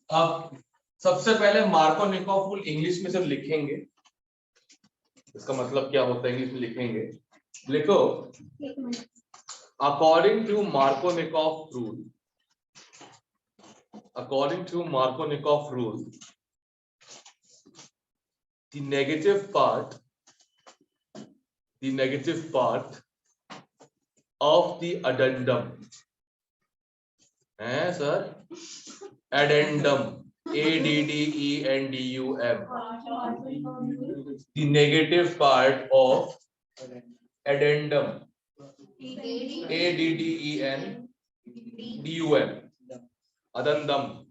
Speaker 1: अब सबसे पहले मार्कोनिकॉफ रूल इंग्लिश में सिर्फ लिखेंगे, इसका मतलब क्या होता है इंग्लिश में लिखेंगे। लिखो, according to Markovnikov rule, according to Markovnikov rule, the negative part of the addendum है sir, addendum, ADDENDUM, the negative part of addendum, ADDENDUM, addendum,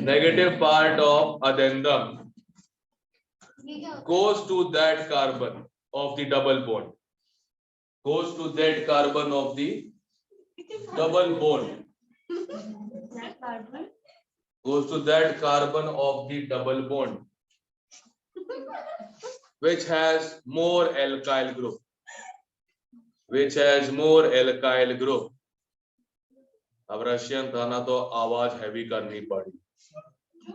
Speaker 1: negative part of addendum goes to that carbon of the double bond, goes to that carbon of the double bond, goes to that carbon of the double bond which has more alkyl group, which has more alkyl group. अब Russian था ना तो आवाज heavy करनी पड़ी।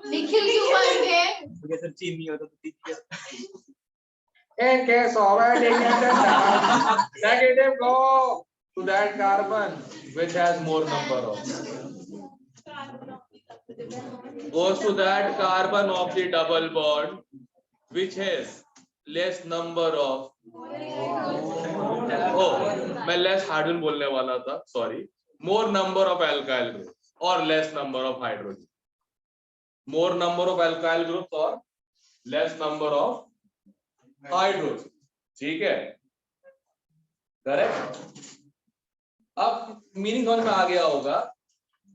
Speaker 4: निखिल क्यों बन गए?
Speaker 3: मुझे सर चीनी होता तो ठीक है।
Speaker 1: In case of addendum, negative go to that carbon which has more number of, goes to that carbon of the double bond which has less number of, oh मैं less hydrogen बोलने वाला था, sorry, more number of alkyl groups or less number of hydrogen, more number of alkyl groups or less number of hydrogen, ठीक है, correct. अब meaning समझ में आ गया होगा।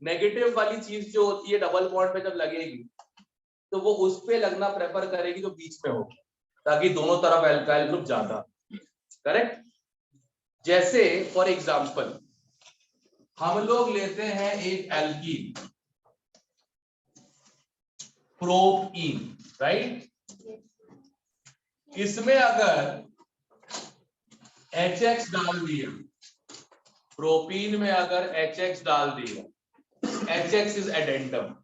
Speaker 1: नेगेटिव वाली चीज जो होती है डबल बॉन्ड पे जब लगेगी तो वो उस पे लगना प्रेफर करेगी जो बीच में हो, ताकि दोनों तरफ एल्काइल ग्रुप ज्यादा, करेक्ट। जैसे फॉर एग्जांपल हम लोग लेते हैं एक एल्कीन प्रोपीन, राइट, इसमें अगर HX डाल दिया, प्रोपीन में अगर HX डाल दिया, HX is addendum.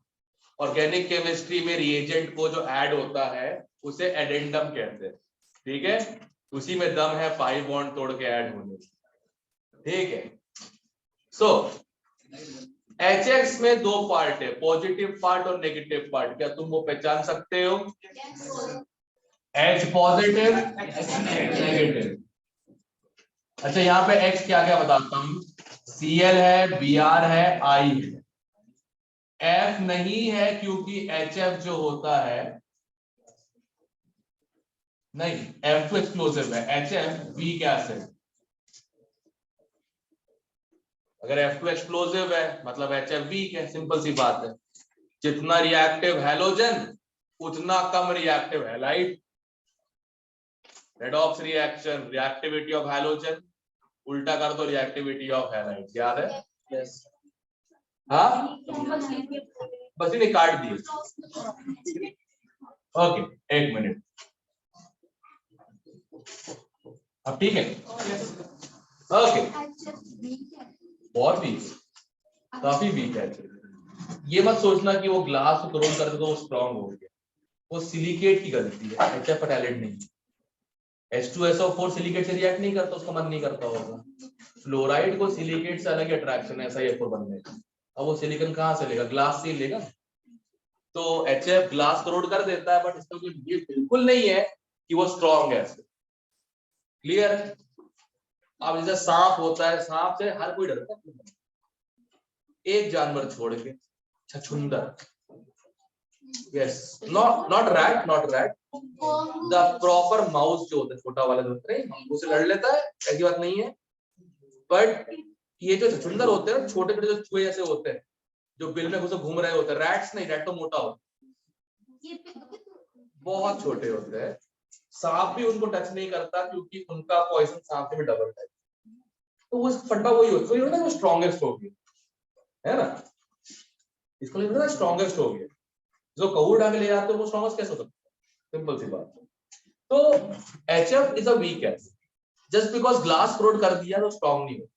Speaker 1: Organic chemistry में रिएजेंट को जो ऐड होता है उसे एडेंडम कहते हैं, ठीक है, उसी में दम है पाई बॉन्ड तोड़ के ऐड होने, ठीक है। सो HX में दो पार्ट है, पॉजिटिव पार्ट और नेगेटिव पार्ट, क्या तुम वो पहचान सकते हो? H positive, negative. अच्छा यहाँ पे X क्या क्या बताता हूँ, Cl है, Br है, I है, F नहीं है क्योंकि HF जो होता है नहीं, F2 एक्सप्लोसिव है, HF वीक एसिड। अगर F2 एक्सप्लोसिव है मतलब HF वीक है, सिंपल सी बात है। जितना रिएक्टिव हैलोजन उतना कम reactive halide. Redox reaction, reactivity of halogen, उल्टा कर दो रिएक्टिविटी ऑफ हैलाइड, याद है?
Speaker 3: यस।
Speaker 1: हाँ बस इन्हें काट दिए। ओके एक मिनट, अब ठीक है, ओके। बहुत वीक, काफी वीक है। ये मत सोचना कि वो ग्लास को करोड़ कर दे तो वो स्ट्रॉन्ग हो गया, वो सिलिकेट की गलती है, HF का टैलेंट नहीं। H2SO4 सिलिकेट से रिएक्ट नहीं करता, उसका मन नहीं करता होगा। फ्लोराइड को सिलिकेट से अलग अट्रैक्शन है SiO4 बनने का। अब वो सिलिकॉन कहाँ से लेगा? ग्लास से लेगा। तो HF ग्लास करोड़ कर देता है, बट इसका कोई ये बिल्कुल नहीं है कि वो स्ट्रॉन्ग है। क्लियर? अब जैसे सांप होता है, सांप से हर कोई डरता है, एक जानवर छोड़ के, छछूंदर। Yes, not rat, the proper mouse जो होता है, छोटा वाला जो होता है, उसे लड़ लेता है, ऐसी बात नहीं है। बट ये जो छछूंदर होते हैं, छोटे छोटे जो चूहे जैसे होते हैं, जो बिल में घुसे घूम रहे होते हैं, रैट्स नहीं, रैट तो मोटा होता है, बहुत छोटे होते हैं। सांप भी उनको टच नहीं करता क्योंकि उनका पॉइजन सांप से भी डबल है। तो वो फंडा वही होता है, वो स्ट्रॉन्गेस्ट हो गया, है ना? इसको लिखना स्ट्रॉन्गेस्ट हो गया। जो कौड़ आगे ले जाते हो वो स्ट्रॉन्गेस्ट कैसे हो सकता है? सिंपल सी बात। तो HF is a weak acid, just because glass crore कर दिया तो स्ट्रॉन्ग नहीं हो।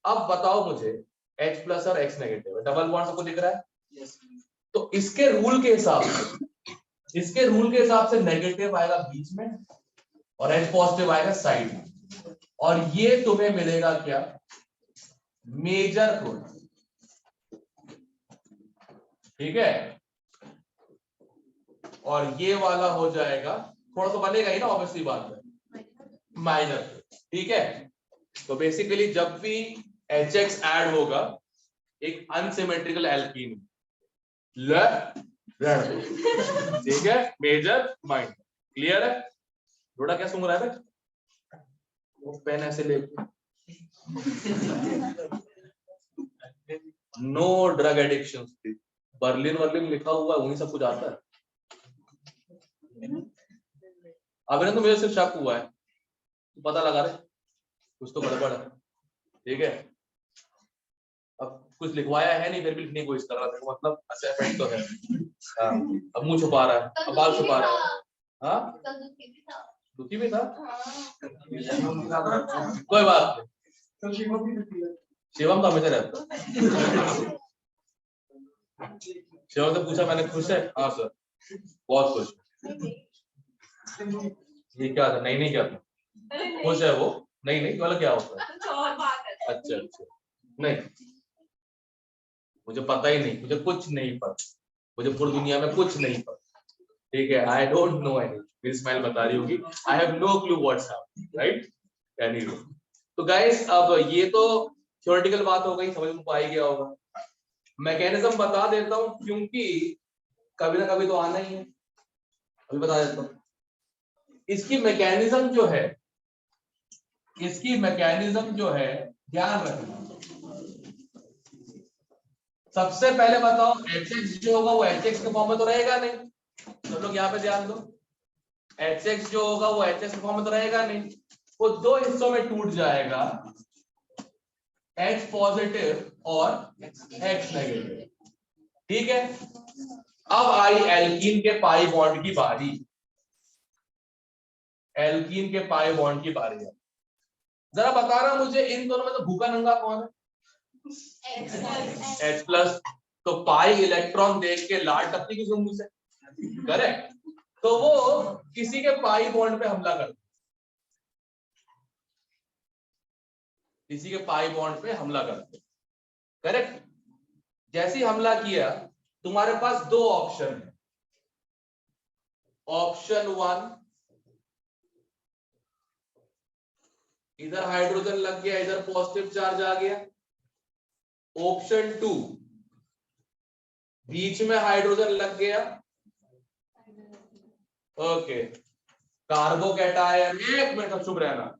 Speaker 1: अब बताओ मुझे, H प्लस और X नेगेटिव है, डबल बॉन्ड सबको दिख रहा है?
Speaker 3: यस।
Speaker 1: तो इसके रूल के हिसाब से नेगेटिव आएगा बीच में और H पॉजिटिव आएगा साइड में, और ये तुम्हें मिलेगा क्या? मेजर प्रोडक्ट, ठीक है। और ये वाला हो जाएगा, थोड़ा तो बनेगा ही ना, ऑब्वियसली बात है, माइनर, ठीक है। तो बेसिकली जब भी HX ऐड होगा एक अनसिमेट्रिकल एल्कीन, ठीक है, मेजर माइंड, क्लियर है? थोड़ा क्या सुन रहा है? वो पेन ऐसे ले, नो ड्रग एडिक्शन, बर्लिन वर्लिन लिखा हुआ है, वही सब कुछ आता है। अभी तो मुझे सिर्फ शक हुआ है, तो पता लगा रहे कुछ तो गड़बड़ है, ठीक है? अब कुछ लिखवाया है नहीं, फिर भी लिखने की कोशिश कर रहा था, मतलब असेसमेंट तो है। हाँ, अब मुंह छुपा रहा है, अब बाल छुपा रहा है। हाँ, दुखी भी था, कोई बात नहीं, शिवम तो हमेशा रहता। शिवम से पूछा मैंने, खुश है? हाँ सर, बहुत खुश। ये क्या था? नहीं क्या था? खुश है वो? नहीं वाला क्या होता है? अच्छा, नहीं, मुझे पता ही नहीं, मुझे कुछ नहीं पता, मुझे पूरी दुनिया में कुछ नहीं पता, ठीक है? आई डोंट नो एनी, मेरी स्माइल बता रही होगी, I have no clue what's happening, right? Anyway, तो गाइस अब ये तो थ्योरेटिकल बात हो गई, समझ में आ ही गया होगा। मैकेनिज्म बता देता हूं, क्योंकि कभी ना कभी तो आना ही है, अभी बता देता हूं। इसकी मैकेनिज्म जो है, ध्यान रखना। सबसे पहले बताओ, HX जो होगा वो HX के फॉर्म में तो रहेगा नहीं, सब लोग यहाँ पे ध्यान दो। HX जो होगा वो HX के फॉर्म में तो रहेगा नहीं, वो दो हिस्सों में टूट जाएगा, H पॉजिटिव और X नेगेटिव, ठीक है? अब आई एल्कीन के पाई बॉन्ड की बारी, एल्कीन के पाई बॉन्ड की बारी है। जरा बताना मुझे, इन दोनों में तो भूखा नंगा कौन है? H प्लस, तो पाई इलेक्ट्रॉन देख के लाल टपकी की मुंह से, करेक्ट? तो वो किसी के पाई बॉन्ड पे हमला करता, किसी के पाई बॉन्ड पे हमला करते, करेक्ट? जैसे ही हमला किया, तुम्हारे पास दो ऑप्शन है। ऑप्शन 1, इधर हाइड्रोजन लग गया, इधर पॉजिटिव चार्ज आ गया। ऑप्शन 2, बीच में हाइड्रोजन लग गया, ओके, कार्बोकैटायन। एक मिनट चुप रहना,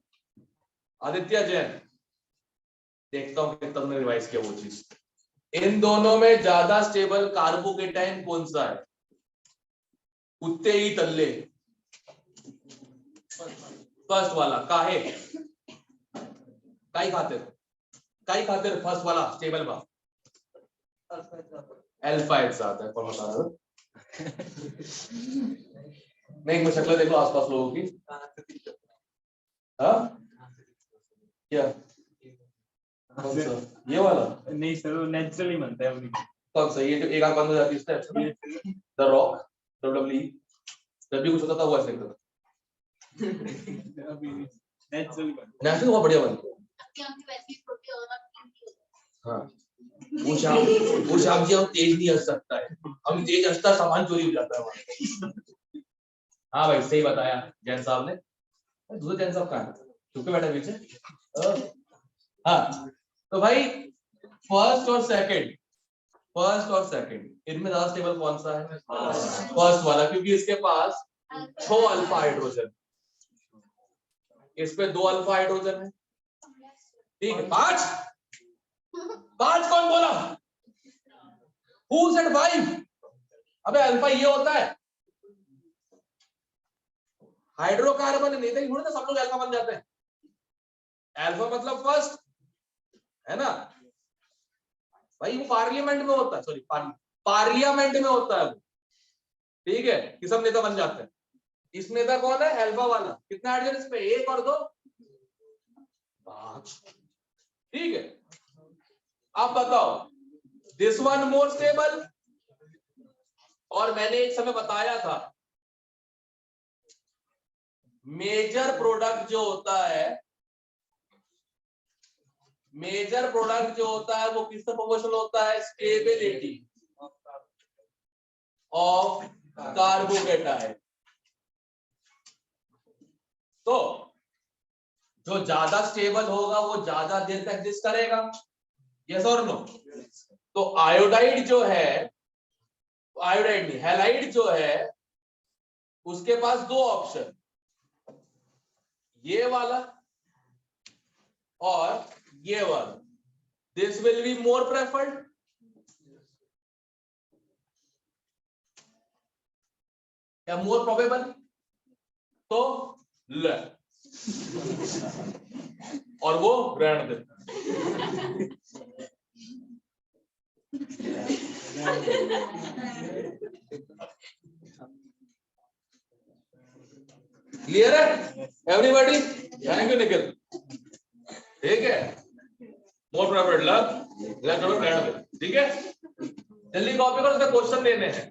Speaker 1: आदित्य जैन, देखता हूं कि तुमने रिवाइज किया वो चीज। इन दोनों में ज्यादा स्टेबल कार्बोकैटायन कौन सा है? कुत्ते ही तल्ले, फर्स्ट वाला। काहे काई खातिर फर्स्ट वाला स्टेबल बा, अल्फा एक साथ है, कौन बता रहा है? नहीं, मुझे शक्ल देखो आसपास लोगों की। हाँ, क्या कौन सा? ये वाला
Speaker 3: नहीं सर, वो नेचुरली बनता है।
Speaker 1: कौन सा? ये जो एक आंख बंद हो जाती है, द रॉक, WWE, जब भी कुछ होता था वो ऐसे करता था।
Speaker 3: अभी नेचुरली बनता
Speaker 1: नेचुरल बहुत बढ़िया बनता है। हाँ, वो शाम जी हम तेज नहीं हंस सकता है, हम तेज हंसता सामान चोरी हो जाता है हमारा। हाँ भाई, सही बताया जैन साहब ने। दूसरे जैन साहब कहाँ है? चुप के बैठे पीछे। हाँ, तो भाई फर्स्ट और सेकंड इनमें ज्यादा स्टेबल कौन सा है? फर्स्ट वाला, क्योंकि इसके पास 6 अल्फा हाइड्रोजन, इस पे 2 अल्फा हाइड्रोजन है, ठीक है? 5 कौन बोला? Who said 5? अबे अल्फा ये होता है, हाइड्रोकार्बन नहीं था, सब लोग अल्फा बन जाते हैं। अल्फा मतलब फर्स्ट है ना भाई, वो पार्लियामेंट में होता है, सॉरी पार्लियामेंट में होता है वो, ठीक है? कि सब नेता बन जाते हैं। इस नेता कौन है? अल्फा वाला। कितना हाइड्रोजन इस पे? 1 और 2, 5, ठीक है? अब बताओ, दिस वन मोर स्टेबल, और मैंने एक समय बताया था मेजर प्रोडक्ट जो होता है वो किससे प्रोपोर्शनल होता है? Stability of carbocation. तो जो ज्यादा स्टेबल होगा वो ज्यादा देर तक एग्जिस्ट करेगा, यस और नो? तो आयोडाइड जो है, आयोडाइड नहीं, हैलाइड जो है, उसके पास दो ऑप्शन, ये वाला और ये वाला. This will be more preferred. या मोर प्रोबेबल. तो ल, और वो रहने दे. क्लियर है एवरीबॉडी? Thank you Nikhil. ठीक है, मोर प्रेफर्ड ल, रहने दे. ठीक है, जल्दी कॉपी करो, उसका क्वेश्चन देने हैं.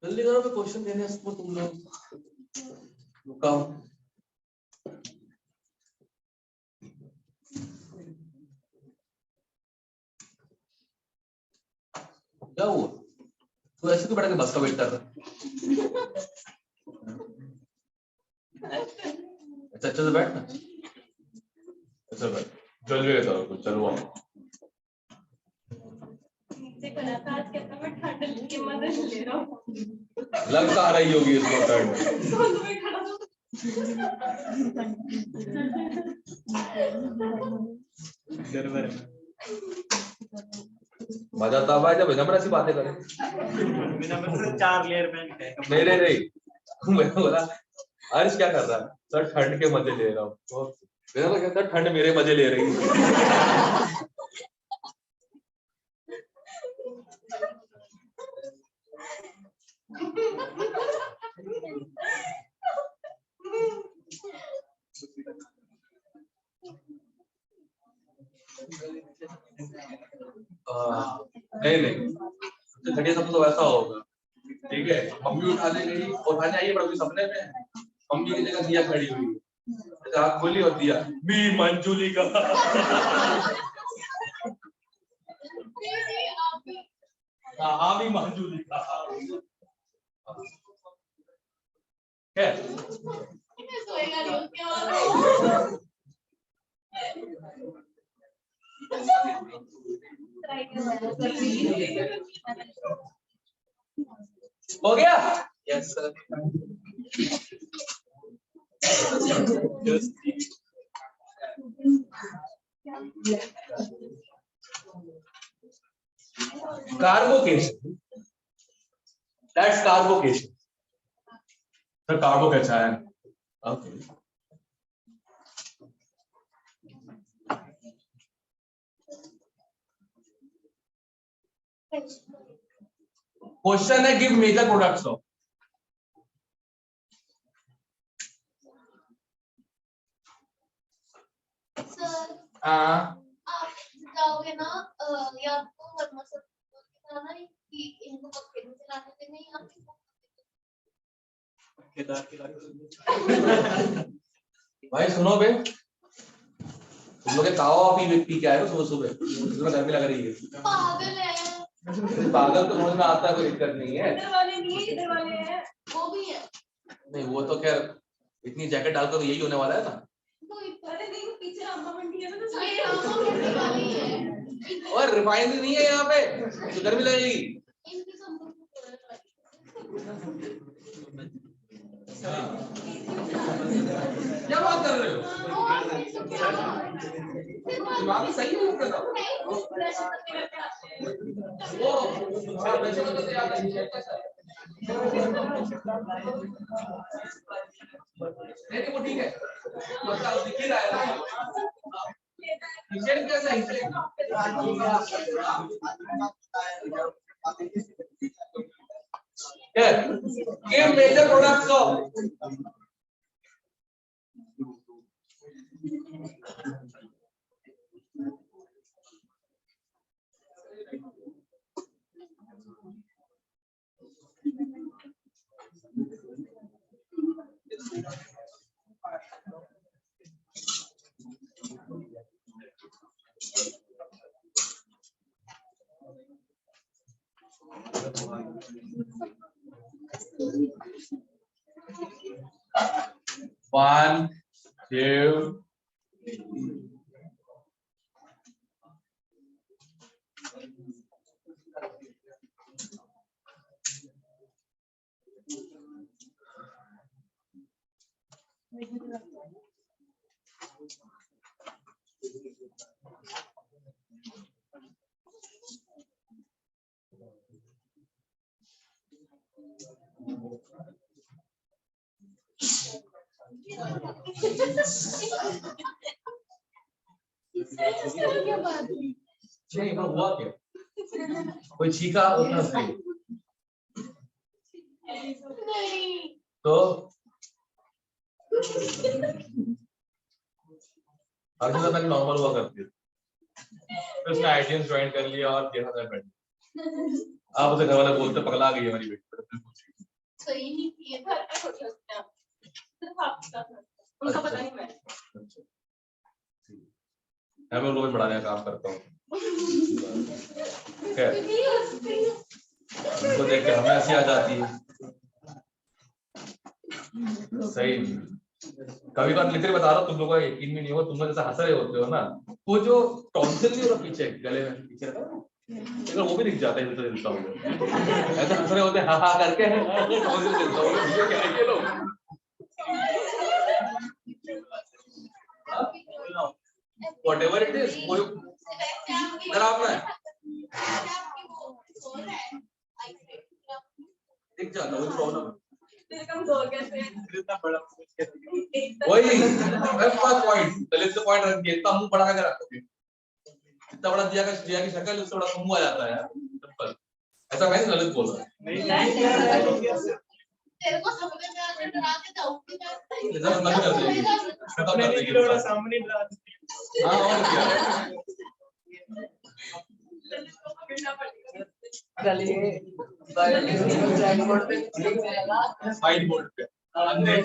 Speaker 1: जल्दी करो, मैं क्वेश्चन देने हैं सबको. तुम लोग रुकाओ. क्या हुआ? तो ऐसे क्यों बैठ के बस का वेट कर रहा? अच्छा अच्छे से बैठ ना. अच्छा बैठ. जल्दी करो, चलो आओ.
Speaker 4: आज कहता मैं ठंड की मदद ले रहा हूँ.
Speaker 1: लग आ रही होगी इसको ठंड. मजा तब आया जब विनम्र ऐसी बातें करें.
Speaker 3: विनम्र 4 लेयर पैंट है.
Speaker 1: नहीं नहीं, मैं बोला हर्ष क्या कर रहा है? सर ठंड के मजे ले रहा हूँ. विनम्र कहता है ठंड मेरे मजे ले रही है. नहीं नहीं, तो घटिया सब तो वैसा होगा. ठीक है, मम्मी उठाने गई, उठाने आई है पर अभी सपने में है. मम्मी की जगह दिया खड़ी हुई है. आँख खोली और दिया मी मंजूली का. हाँ मी मंजूली का. क्या
Speaker 4: सोएगा नहीं क्या?
Speaker 1: हो गया?
Speaker 2: Yes sir.
Speaker 1: Carbocation. That's carbocation. Sir carbo कैसा है? ओके. क्वेश्चन है give major products of.
Speaker 4: Sir
Speaker 1: हाँ
Speaker 4: आप जाओगे ना, या आपको वर्मा सर को ना कि इनको पक्के में चलाने के नहीं आप
Speaker 1: भाई सुनो बे, तुम लोग कावा पी के आए हो सुबह सुबह. तुम्हें गर्मी लग रही है.
Speaker 4: पागल है.
Speaker 1: पागल तो समझ में आता है, कोई दिक्कत नहीं है.
Speaker 4: इधर वाले नहीं है, इधर वाले हैं. वो भी है.
Speaker 1: नहीं वो तो खैर इतनी जैकेट डालकर तो यही होने वाला है ना.
Speaker 4: अरे नहीं, पीछे रामा मंडी है ना, तो ये रामा मंडी वाली है.
Speaker 1: और रिफाइनरी नहीं है यहाँ पे तो गर्मी लगेगी.
Speaker 4: इनके संपर्क
Speaker 1: क्या बात कर रहे हो? दिमाग सही नहीं कर रहा. वो हाँ वैसे तो याद है कैसा है. नहीं वो ठीक है. मतलब दिख ही रहा है ना. Efficient कैसा give major products of one, two,
Speaker 4: क्या बात है?
Speaker 1: नहीं पर हुआ क्या कोई चीखा उतना सही
Speaker 4: नहीं
Speaker 1: तो अभी तो मैंने नॉर्मल हुआ करती है फिर उसने आईटीएम ज्वाइन कर लिया और देखा था बैठ आप उसे घर वाले बोलते पगला गई हमारी बेटी
Speaker 4: सही नहीं किए घर पे छोटे होते हैं सिर्फ आपके साथ उनका पता नहीं मैं
Speaker 1: मैं लोग बढ़ाने का काम करता हूँ उनको देख के हमें हंसी आ जाती है सही कभी कभी लिटरली बता रहा हूँ तुम लोगों का यकीन भी नहीं होगा तुम लोग जैसे हंस रहे होते हो ना वो जो टॉन्सिल नहीं होता पीछे गले में पीछे लेकिन वो भी दिख जाता है जैसे दिखता हूँ ऐसे हंस रहे होते हाँ हाँ करके टॉन्सिल दिखता हूँ क्या है ये लोग whatever it is कोई डरावना है दिख जाता वो प्रॉब्लम वही पॉइंट दलित पॉइंट रख दिया इतना मुंह बड़ा कर रखोगे इतना बड़ा दिया की शक्ल उससे बड़ा मुंह आ जाता है सिंपल ऐसा मैं दलित बोल रहा
Speaker 4: तेरे को समझ में आके डरा के जाऊंगी
Speaker 3: नहीं सामने
Speaker 1: हाँ और क्या साइड बोर्ड पे अंदर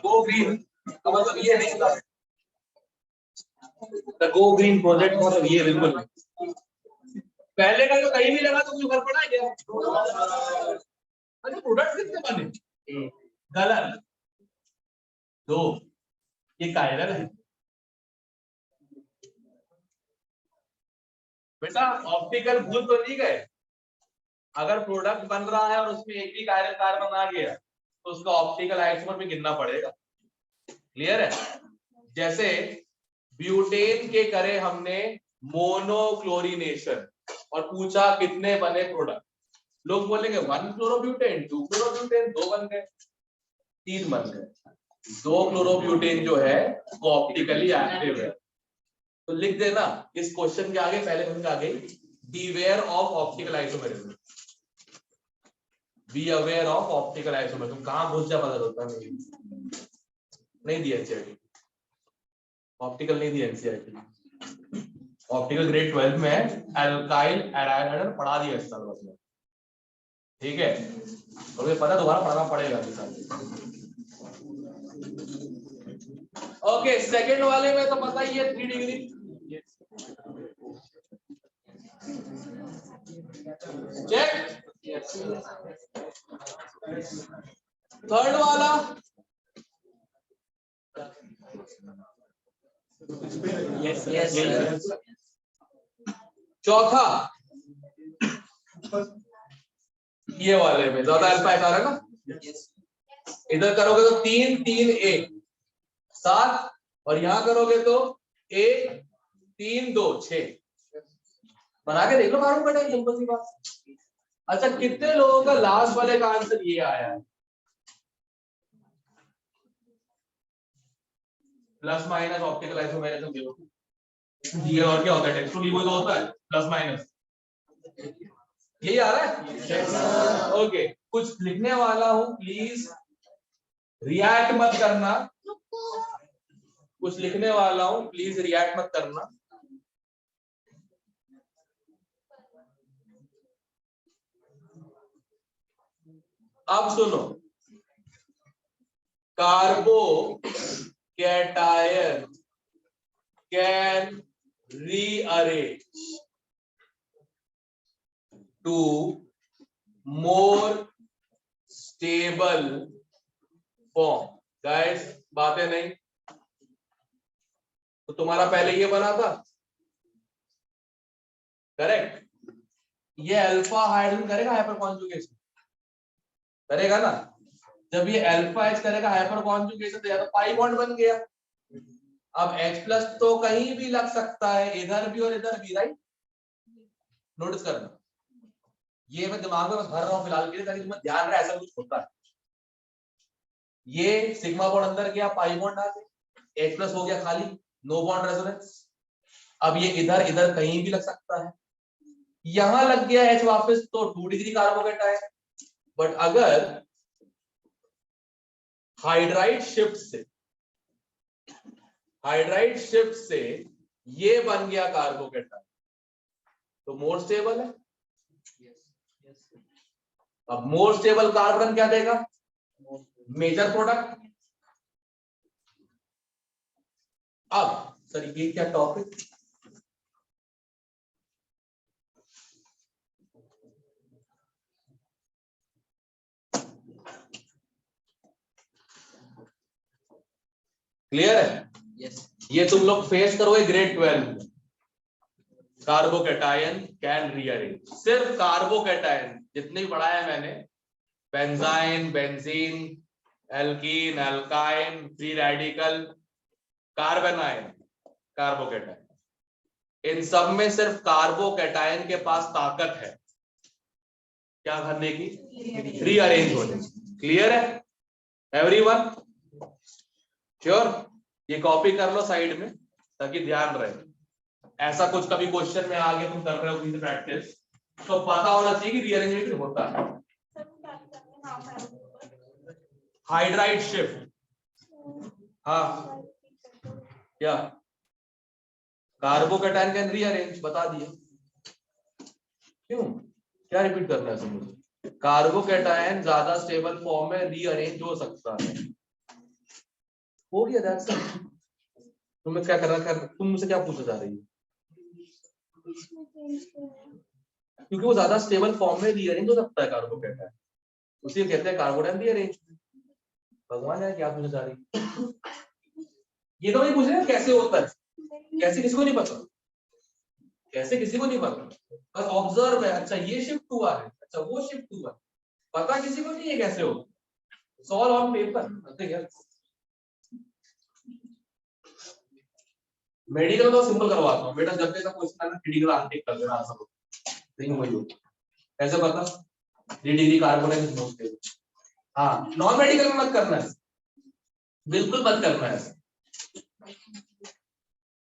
Speaker 1: गो ग्रीन का मतलब ये नहीं था द गो ग्रीन प्रोजेक्ट मतलब ये बिल्कुल पहले का तो कहीं भी लगा तो कुछ फर्क पड़ा है क्या अच्छा प्रोडक्ट कितने बने गलत दो ये कायरल है बेटा ऑप्टिकल भूल तो नहीं गए अगर प्रोडक्ट बन रहा है और उसमें एक ही कायरल कार्बन आ गया तो उसका ऑप्टिकल आइसोमर भी गिनना पड़ेगा क्लियर है जैसे ब्यूटेन के करे हमने मोनोक्लोरिनेशन और पूछा कितने बने प्रोडक्ट लोग बोलेंगे 1 क्लोरोब्यूटेन 2 क्लोरोब्यूटेन 2 बन गए 3 बन गए 2 क्लोरोब्यूटेन जो है वो ऑप्टिकली एक्टिव है तो लिख देना इस क्वेश्चन के आगे पहले हमने आ गई beware of optical isomerism be aware of optical isomerism कहां घुस जा पता होता नहीं दिया एनसीईआरटी ऑप्टिकल नहीं दिया एनसीईआरटी ऑप्टिकल ग्रेड 12 में एल्काइल एराइड पढ़ा दिया इस साल में ठीक है और मुझे पता दोबारा पढ़ना पड़ेगा ओके सेकंड वाले में तो पता ही है 3 डिग्री चेक थर्ड वाला यस चौथा ये वाले में ज्यादा अल्फा आ रहा है ना इधर करोगे तो 3 3 1 7 और यहां करोगे तो 1 3 2 6 बना के देख लो कार्बोकेटाइन, सिंपल सी बात। अच्छा कितने लोगों का लास्ट वाले का आंसर ये आया है? प्लस माइनस ऑप्टिकल आइसोमेरिज्म ये और क्या होता है? टेक्सचुअली वो तो होता है प्लस माइनस, यही आ रहा है। ओके कुछ लिखने वाला हूं, प्लीज रिएक्ट मत करना। कुछ लिखने वाला हूं, प्लीज रिएक्ट मत करना। अब सुनो, carbo cation can rearrange to more stable form। Guys बातें नहीं तो तुम्हारा पहले ये बना था, करेक्ट? ये अल्फा हाइड्रोजन करेगा हाइपर कॉन्जुगेशन, करेगा ना? जब ये अल्फा एच करेगा हाइपर कॉन्जुगेशन तो या तो पाई बॉन्ड बन गया। अब H प्लस तो कहीं भी लग सकता है, इधर भी और इधर भी, राइट? नोटिस करना, ये मैं दिमाग में बस भर रहा हूं फिलहाल के लिए ताकि तुम्हें ध्यान रहे ऐसा कुछ होता है। ये सिग्मा बॉन्ड अंदर गया, पाई बॉन्ड आ गया, H प्लस हो गया खाली, नो बॉन्ड रेजोनेंस। अब ये इधर इधर कहीं भी लग सकता है, यहां लग गया H वापस तो 2 डिग्री कार्बोकेटायन। बट अगर हाइड्राइड शिफ्ट से ये बन गया कार्बोकेटायन तो मोर स्टेबल है। अब मोर स्टेबल कार्बन क्या देगा? Major product. अब सर ये क्या टॉपिक? क्लियर है?
Speaker 2: यस
Speaker 1: ये तुम लोग फेस करोगे ग्रेड 12 में। कार्बोकेटायन कैन रीअरेंज, सिर्फ कार्बोकेटायन जितने भी पढ़ाया मैंने, benzyne, benzene, alkene, alkyne, free radical, carbanion, carbocation, इन सब में सिर्फ कार्बोकेटायन के पास ताकत है क्या करने की? रीअरेंज होने की। क्लियर है एवरीवन? श्योर? ये कॉपी कर लो साइड में ताकि ध्यान रहे, ऐसा कुछ कभी क्वेश्चन में आगे तुम कर रहे हो किसी प्रैक्टिस तो पता होना चाहिए कि रीअरेंजमेंट होता है। हाइड्राइड शिफ्ट, हाँ क्या? कार्बोकेटायन कैन रीअरेंज, बता दिया। क्यों, क्या रिपीट करना है मुझे? कार्बोकेटायन ज्यादा स्टेबल फॉर्म में रीअरेंज हो सकता है, हो गया। That's it. तुम्हें क्या करना, तुम मुझसे क्या पूछना चाह रही हो? क्योंकि वो ज्यादा स्टेबल फॉर्म में रीअरेंज हो सकता है कार्बोकेटायन, उसी को कहते हैं कार्बोकेटायन रीअरेंज। भगवान है क्या पूछना चाह रही? ये तो नहीं पूछ रहे कैसे होता है, कैसे किसी को नहीं पता, कैसे किसी को नहीं पता, बस ऑब्जर्व है। अच्छा ये शिफ्ट हुआ है, अच्छा वो शिफ्ट हुआ है, पता किसी को नहीं है कैसे हो। Solve on paper. मेडिकल तो सिंपल करवाता हूँ बेटा, जब तक क्वेश्चन आना क्रिटिकल आंसर कर देना आंसर हो, नहीं वही हो। कैसे पता? 3 डिग्री कार्बन है मोर स्टेबल। हाँ नॉन मेडिकल में मत करना है, बिल्कुल मत करना है।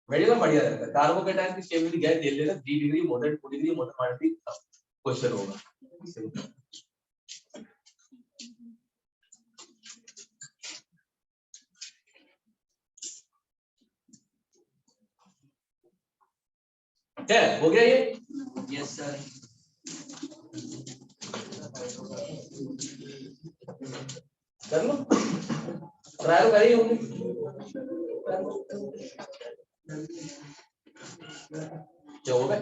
Speaker 1: मेडिकल बढ़िया रहता है, कार्बोकेटायन की स्टेबिलिटी गैस दे लेना 3 degree more than 2 degree more than 1 degree question होगा। है हो गया ये?
Speaker 2: Yes sir.
Speaker 1: कर लो, ट्रायल कर ही होंगे। क्या होगा?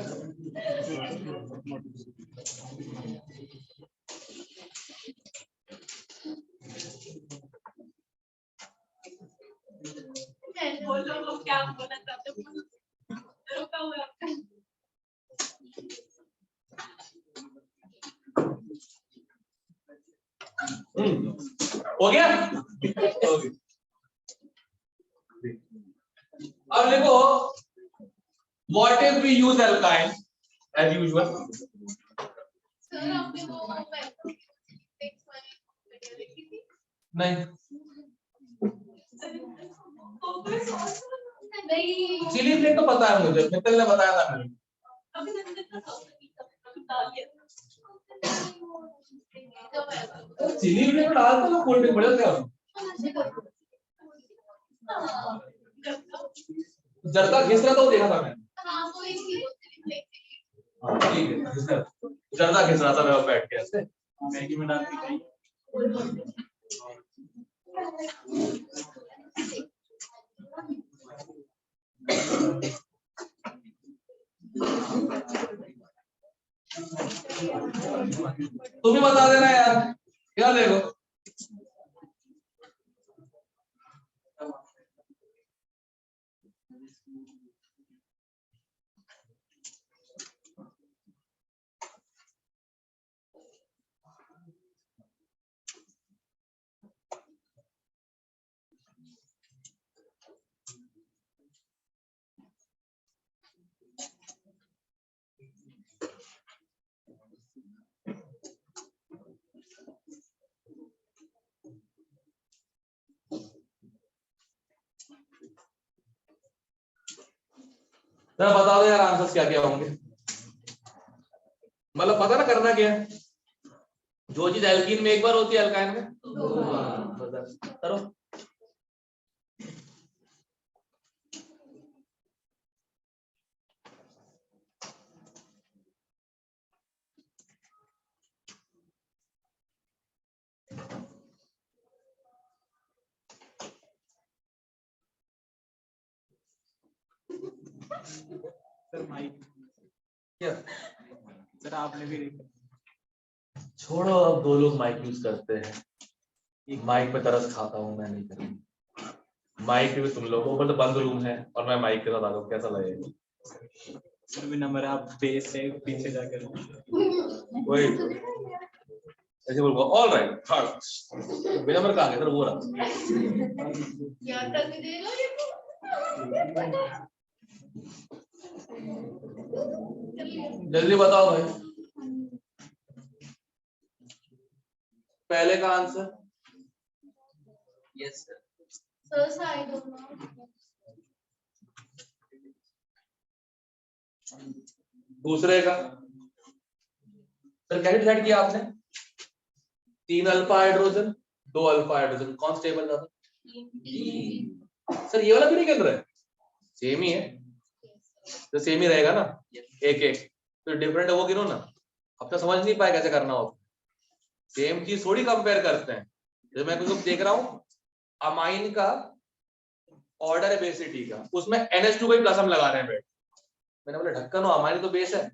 Speaker 4: बोलो वो क्या बोलना चाहते हो, रुका हुआ है।
Speaker 1: हो गया? अब देखो, what if we use alkyne? As usual.
Speaker 4: Sir आपने वो टेक्स्ट वाली वीडियो देखी थी?
Speaker 1: नहीं,
Speaker 4: नहीं
Speaker 1: चिली फ्लेक्स तो पता है मुझे, मित्तल ने बताया था मुझे। चिली फ्लेक्स में डालते हो कोल्ड ड्रिंक बढ़िया क्या? जर्दा घिस रहा था वो देखा था मैंने।
Speaker 4: हाँ वही थी।
Speaker 1: हाँ, ठीक है, जर्दा घिस रहा था मैं बैठ के ऐसे।
Speaker 3: मैगी में डाल के खाई।
Speaker 1: तुम ही बता देना यार, क्या लेगो? जरा बता दो यार आंसर्स क्या क्या होंगे, मतलब पता ना करना क्या है। जो चीज एल्कीन में एक बार होती है अल्काइन में दो बार। करो।
Speaker 3: सर माइक,
Speaker 1: क्या
Speaker 3: सर आपने भी देखा।
Speaker 1: छोड़ो, अब दो लोग माइक यूज करते हैं, माइक पे तरस खाता हूँ मैं, नहीं करूँगा। माइक भी तुम लोगों को तो बंद रूम है और मैं माइक के साथ आ जाऊँ, कैसा लगेगा?
Speaker 3: सर भी नंबर आप बेस से पीछे जाकर।
Speaker 1: वही ऐसे बोलूँगा ऑल राइट थर्ड बिना नंबर कहाँ गया सर, वो रहा।
Speaker 4: क्या कर देगा ये
Speaker 1: जल्दी बताओ भाई, पहले का answer.
Speaker 2: Yes sir.
Speaker 4: Sir side होना।
Speaker 1: दूसरे का सर क्या डिसाइड किया आपने? 3 अल्फा हाइड्रोजन 2 अल्फा हाइड्रोजन, कौन स्टेबल था? सर ये वाला क्यों नहीं खेल रहा है? सेम ही है तो सेम ही रहेगा ना, एक एक तो डिफरेंट है वो गिनो ना। अब तो समझ नहीं पाए कैसे करना हो, सेम चीज थोड़ी कंपेयर करते हैं। जब मैं कुछ देख रहा हूँ अमाइन का ऑर्डर है बेसिटी का, उसमें NH2 का ही प्लस हम लगा रहे हैं बेट। मैंने बोला ढक्कन हो, अमाइन तो बेस है,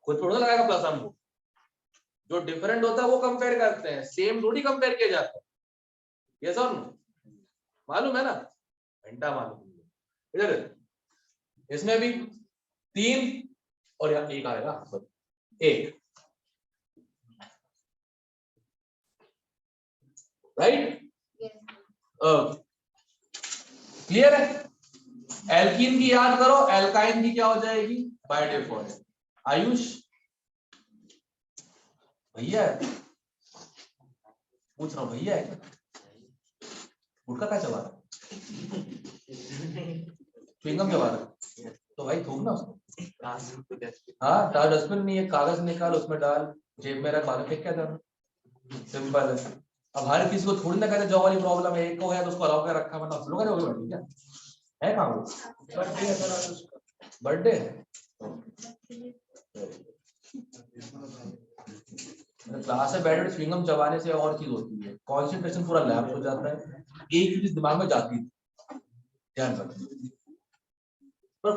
Speaker 1: खुद थोड़ा लगाएगा प्लस हम को। जो डिफरेंट होता है वो कंपेयर करते हैं, सेम थोड़ी कंपेयर किया जाता है। ये सब मालूम है ना, घंटा मालूम। इधर इसमें भी 3 और यहाँ 1 आएगा, 1 राइट। क्लियर है? एल्कीन की याद करो, एल्काइन की क्या हो जाएगी बाय डिफॉल्ट। आयुष भैया पूछ रहा हूँ, भैया है गुटखा क्या चबा रहा है? च्युइंगम चबा रहा है तो भाई थूक ना उसको। हाँ डस्टबिन नहीं है, कागज निकाल उसमें डाल, जेब में रख, बाद में फेंक क्या करना, सिंपल है। अब हर किसी को थोड़ी ना कहते जॉब वाली प्रॉब्लम है, एक को है तो उसको अलाउ कर रखा, वरना लोग हो गए क्या है कहाँ वो बर्थडे है। क्लास में बैठ च्युइंगम चबाने से और चीज होती है, कंसंट्रेशन पूरा लैप्स हो जाता है, एक चीज दिमाग में जाती है, ध्यान रखना। पर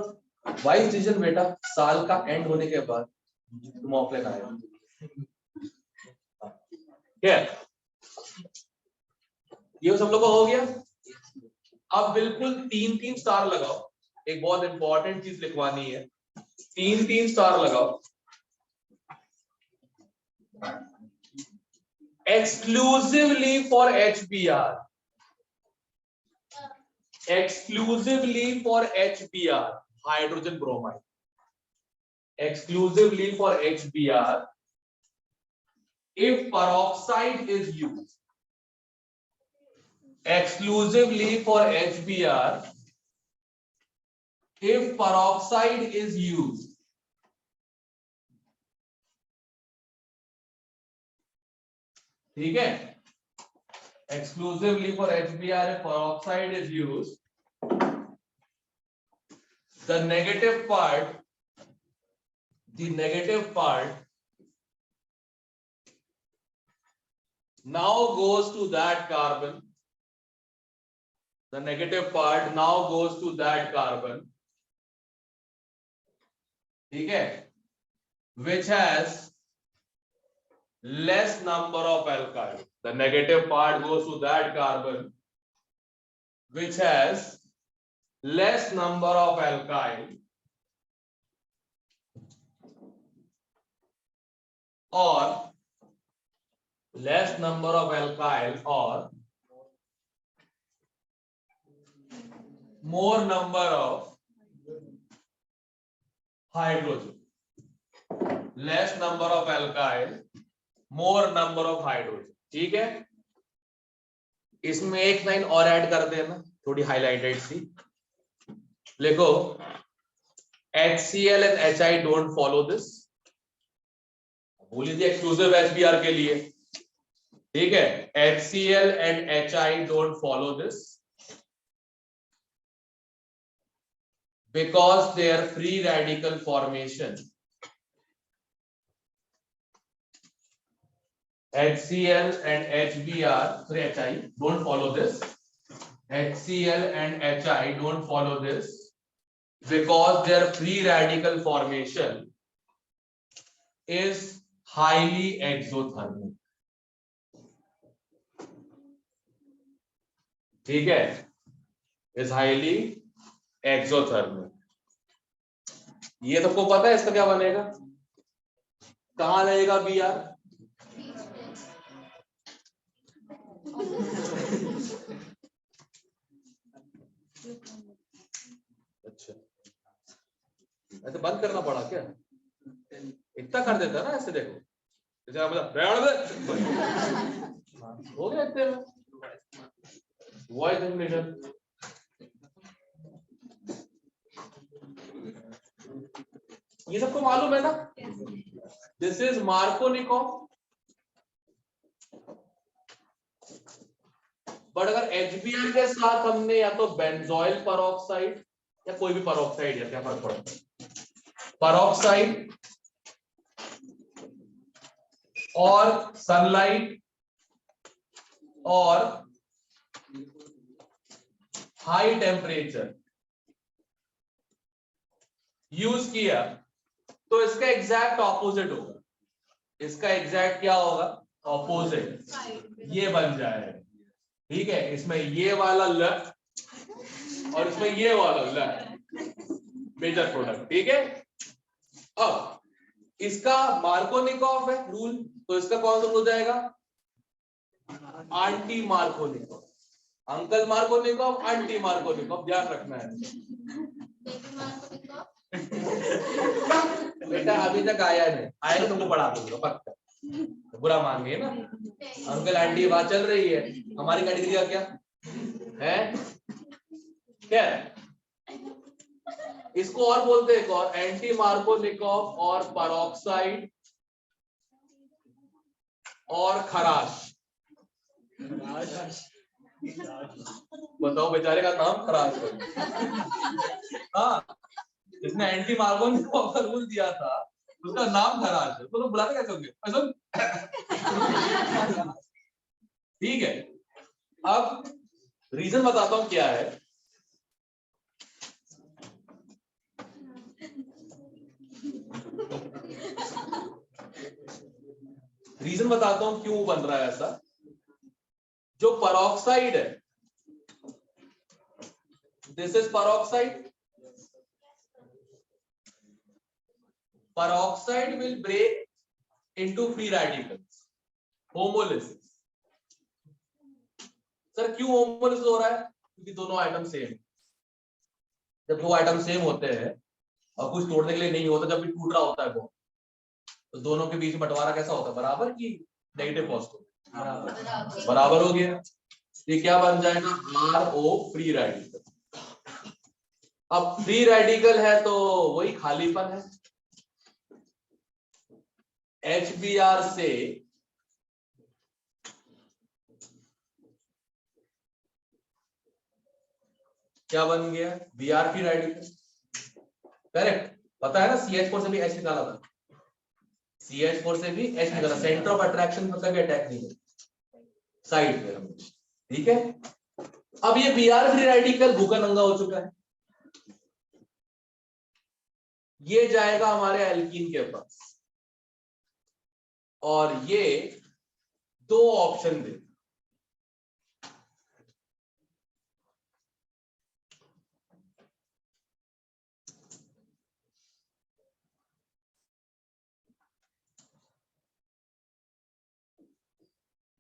Speaker 1: वाइज डिसीजन बेटा साल का एंड होने के बाद तुम ऑफलाइन आएगा, क्या ये सब लोगों को हो गया? अब बिल्कुल 3-3 स्टार लगाओ, एक बहुत इंपॉर्टेंट चीज लिखवानी है, 3-3 स्टार लगाओ। Exclusively for HBr, exclusively for HBr hydrogen bromide, exclusively for HBr if peroxide is used. Exclusively for HBr if peroxide is used. ठीक है, exclusively for HBr if peroxide is used. The negative part now goes to that carbon. The negative part now goes to that carbon. ठीक है, which has less number of alkyl. The negative part goes to that carbon which has less number of alkyl or less number of alkyl or more number of hydrogen. Less number of alkyl, more number of hydrogen. ठीक है, इसमें एक line और add कर देना, थोड़ी highlighted सी लिखो, HCl and HI don't follow this. बोल लीजिए एक्सक्लूसिव HBr के लिए, ठीक है, HCl and HI don't follow this because their free radical formation, HCl and HBr, sorry, HI don't follow this. HCl and HI don't follow this because their free radical formation is highly exothermic. ठीक है, is highly exothermic. ये सबको पता है इसका क्या बनेगा, कहां लगेगा Br? अच्छा, ऐसे बंद करना पड़ा क्या? इतना कर देता ना ऐसे, देखो जैसे हो गया इतने में वॉइस जनरेशन. ये सबको मालूम है ना, दिस इज मार्कोनिकॉफ. बट अगर HBr के साथ हमने या तो बेंजोइल पेरोक्साइड या कोई भी पेरोक्साइड या क्या फर्क पड़ता है, पेरोक्साइड और सनलाइट और हाई टेम्परेचर यूज किया तो इसका एग्जैक्ट ऑपोजिट होगा. इसका एग्जैक्ट क्या होगा, ऑपोजिट. ये बन जाएगा, ठीक है, इसमें ये वाला ल और इसमें ये वाला ल, मेजर प्रोडक्ट. ठीक है, अब इसका मार्कोनिकॉफ है रूल, तो इसका कौन सा हो जाएगा, anti Markovnikov. Uncle Markovnikov, anti Markovnikov, ध्यान रखना है. बेटा अभी तक आया नहीं, आएगा तुमको पढ़ा दूंगा पक्का, बुरा मांगे ना. अंकल आंटी बात चल रही है, हमारी कैटेगरी का क्या है, क्या इसको और बोलते हैं, और एंटी मार्कोनिकॉफ और पेरोक्साइड और खराश. बताओ, बेचारे का नाम खराश है. हाँ, जिसने एंटी मार्कोनिकॉफ का रूल दिया था उसका नाम खराश है, तो लोग बुलाते कैसे होंगे. ठीक है, अब रीजन बताता हूं क्या है. रीजन बताता हूं क्यों बन रहा है ऐसा. जो पेरोक्साइड है, this is peroxide. Peroxide will break into free radicals, homolysis. Sir क्यों होमोलिसिस हो रहा है, क्योंकि दोनों आइटम सेम. जब दो आइटम सेम होते हैं और कुछ तोड़ने के लिए नहीं होता, जब भी टूट रहा होता है वो, तो दोनों के बीच बंटवारा कैसा होता है, बराबर की नेगेटिव पॉजिटिव, बराबर हो गया। ये क्या बन जाएगा, RO फ्री रेडिकल। अब फ्री रेडिकल है तो वही खालीपन है, HBr से क्या बन गया, Br फ्री रेडिकल, करेक्ट। पता है ना, CH4 से भी H निकाला था, CH4 से भी H निकाला, सेंटर ऑफ अट्रैक्शन मतलब अटैक नहीं है, साइड पे हम, ठीक है। अब ये Br फ्री रेडिकल भूखा नंगा हो चुका है, ये जाएगा हमारे एल्कीन के पास और ये दो ऑप्शन दे,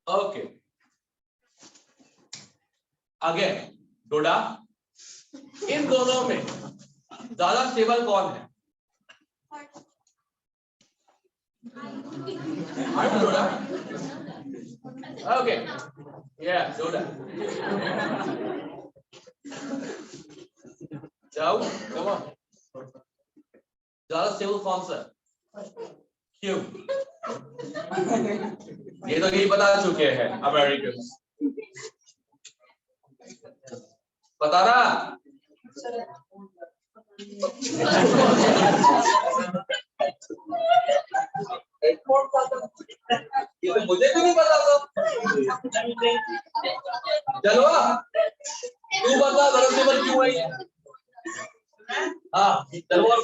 Speaker 1: ओके। अगेन डोडा, इन दोनों में ज्यादा स्टेबल कौन है, डोडा, ओके, या डोडा, जाओ, कम ऑन, ज्यादा स्टेबल कौन सा, क्यों, ये तो यही बता चुके हैं अमेरिकन, बता रहा, ये तो मुझे भी नहीं पता था, जलवा तू बता धर्मसेवक क्यों आई है, हाँ जलवा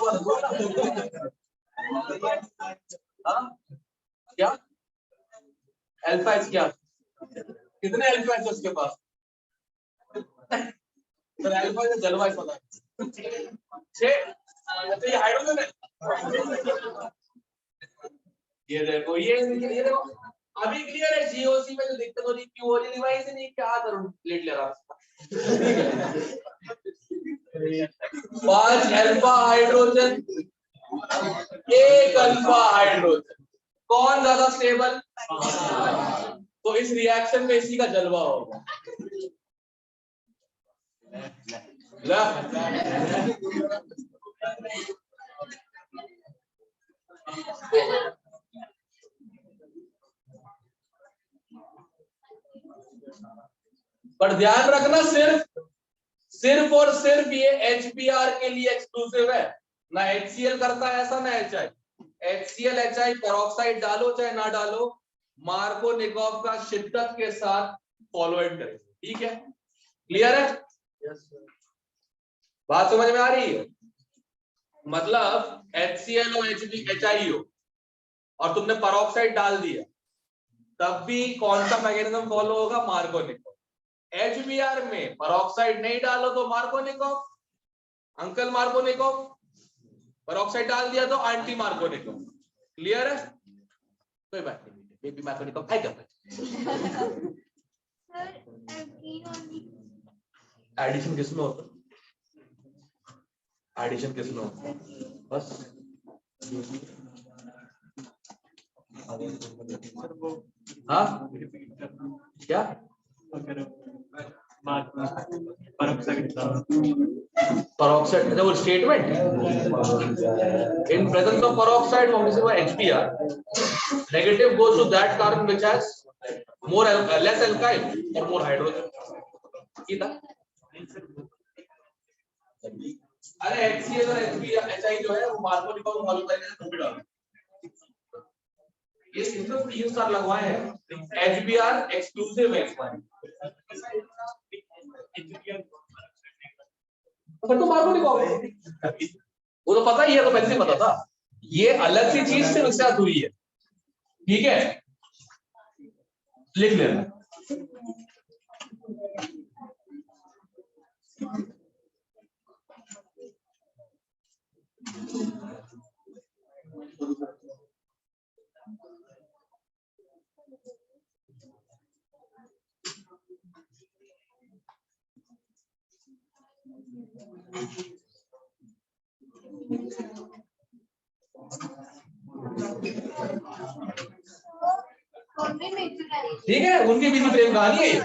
Speaker 1: हाँ क्या अल्फा एच, क्या कितने अल्फा एच उसके पास, सर अल्फा एच जलवा पता है, 6, अच्छा ये हाइड्रोजन है, ये देखो, ये देखो अभी क्लियर है, जीओसी में जो दिक्कत हो रही क्यों हो रही, डिवाइस नहीं क्या करूं, लेट ले रहा 5 अल्फा हाइड्रोजन, 1 अल्फा हाइड्रोजन, कौन ज्यादा स्टेबल, तो इस रिएक्शन में इसी का जलवा होगा, पर ध्यान रखना सिर्फ और सिर्फ ये HBr के लिए एक्सक्लूसिव है, ना HCl करता है ऐसा, ना HI, HCl HI पेरोक्साइड डालो चाहे ना डालो, मार्कोनिकॉफ का शिद्दत के साथ फॉलो इन करें, ठीक है, क्लियर है, बात समझ में आ रही है, मतलब HCl और HI हो और तुमने पेरोक्साइड डाल दिया, तब भी कौन सा मैकेनिज्म फॉलो होगा, मार्कोनिकॉफ। HBr में पेरोक्साइड नहीं डालो तो मार्कोनिकॉफ, अंकल मार्कोनिकॉफ, पेरोक्साइड डाल दिया तो एंटी मार्कोनिकॉफ, क्लियर है, कोई बात नहीं, बेबी मार्कोनिकॉफ है क्या, एडिशन किसमें होता है, एडिशन किसमें होता है, बस हाँ क्या peroxide, the whole statement in presence of peroxide HBr, negative goes to that carbon which has more less alkyl or more hydrogen, अरे HCl और HI जो है वो मार्कोनिकॉफ फॉलो करेंगे, ये सिंपल 3 स्टार लगवाए हैं, HBr एक्सक्लूसिव है तो मार्कोनिकॉफ, वो तो पता ही है, तो पहले से पता था, ये अलग सी चीज से मिक्सअप हुई है, ठीक है, लिख लेना, ठीक है, उनके बीच में प्रेम कहानी है ये।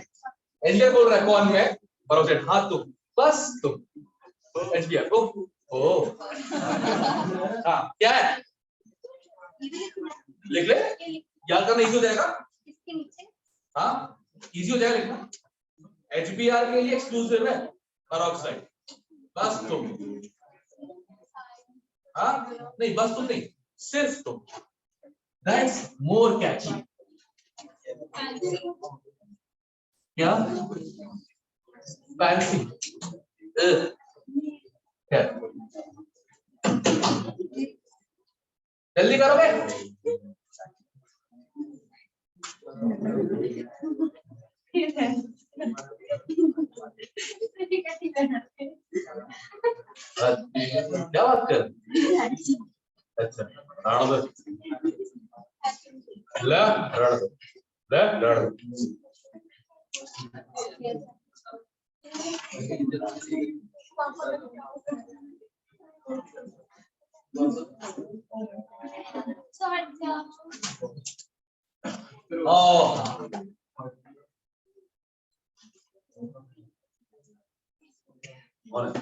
Speaker 1: एंजल बोल रहा है कौन मैं, भरोसे हाँ तुम, बस तुम एचबीआर को। ओ हाँ क्या है, लिख ले, याद करना इजी हो जाएगा। हाँ इजी हो जाएगा लिखना। HBr के लिए एक्सक्लूसिव है पेरोक्साइड, बस तुम। हाँ नहीं बस तुम नहीं, सिर्फ तुम, दैट्स मोर कैची। क्या फैंसी, क्या जल्दी करोगे। क्या बात कर, अच्छा रण दो, ले रण दो, ले रण दो।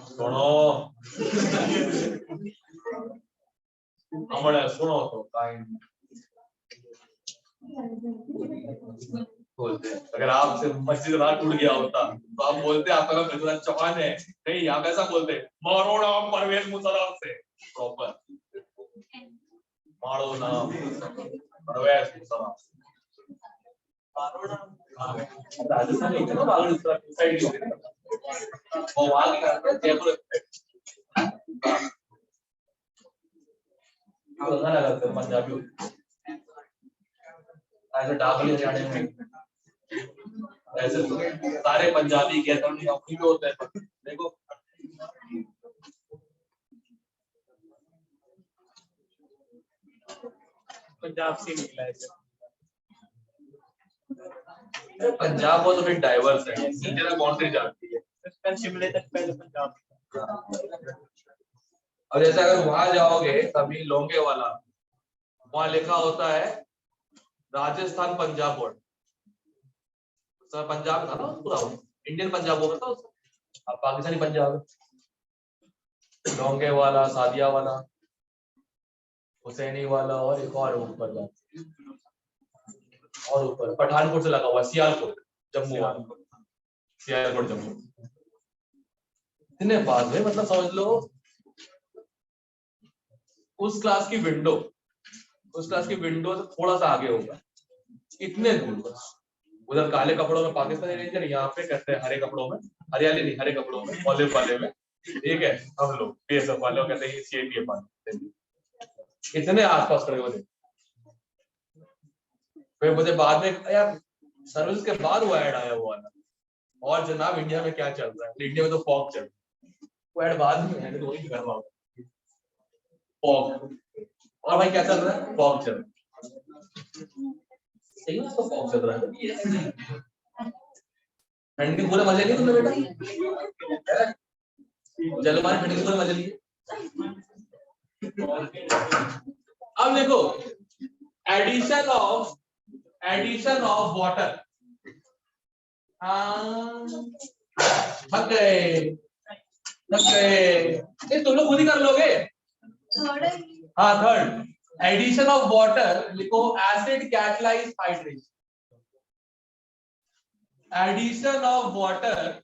Speaker 1: सुनो हमारे, सुनो तो काइंड बोलते हैं। अगर आपसे मस्जिद रात टूट गया होता तो आप बोलते आपका नाम मिर्जा चौहान है, नहीं यहाँ कैसा बोलते मारो नाम परवेज मुशर्रफ से, प्रॉपर मारो नाम परवेज मुशर्रफ। राजस्थान में ना बागड़ साइड वो वहां की करते हैं जयपुर लगा लगा पंजाबी ऐसे डाबली हरियाणा में ऐसे सारे पंजाबी गैर कानूनी नौकरी में होते हैं। देखो
Speaker 3: पंजाब से निकला है
Speaker 1: पंजाब वो तो फिर डाइवर्स है, इंडिया बाउंड्री जाती है।
Speaker 3: कल शिमले तक पहले पंजाब।
Speaker 1: अब जैसे अगर वहां जाओगे तभी लोंगे वाला, वहां लिखा होता है राजस्थान पंजाब बोर्ड, सर पंजाब था ना पूरा, इंडियन पंजाब बोर्ड था, अब पाकिस्तानी पंजाब, लोंगे वाला, सादिया वाला, हुसैनी वाला, और एक और ऊपर का, और ऊपर पठानकोट से लगा हुआ सियालकोट जम्मू वाला, सियालकोट जम्मू। इतने पास में, मतलब समझ लो उस क्लास की विंडो, उस क्लास की विंडो से थोड़ा सा आगे होगा, इतने दूर बस। उधर काले कपड़ों में पाकिस्तानी रेंजर, यहाँ पे कहते हैं हरे कपड़ों में, हरियाली नहीं हरे कपड़ों में, ऑलिव वाले में, ठीक है, हम लोग बीएसएफ वाले कहते हैं सीएपीएफ वाले, इतने आसपास खड़े हुए थे। फिर मुझे बाद में यार सर्विस के बाद वो ऐड आया हुआ था, और जनाब इंडिया में क्या चल रहा है, इंडिया में तो फॉग चल रहा है, वो ऐड बाद में है तो वही कर रहा हूँ फॉग, और भाई क्या चल रहा है, फॉग चल रहा है, सही है, तो फॉग चल रहा है। ठंड के पूरे मजे लिए तुमने बेटा, जलवायु ठंड के पूरे मजे लिए। अब देखो एडिशन ऑफ वाटर, थक गए नहीं तुम लोग खुद ही कर लोगे। हाँ थर्ड, एडिशन ऑफ वाटर लिखो, acid catalyse hydration, addition of water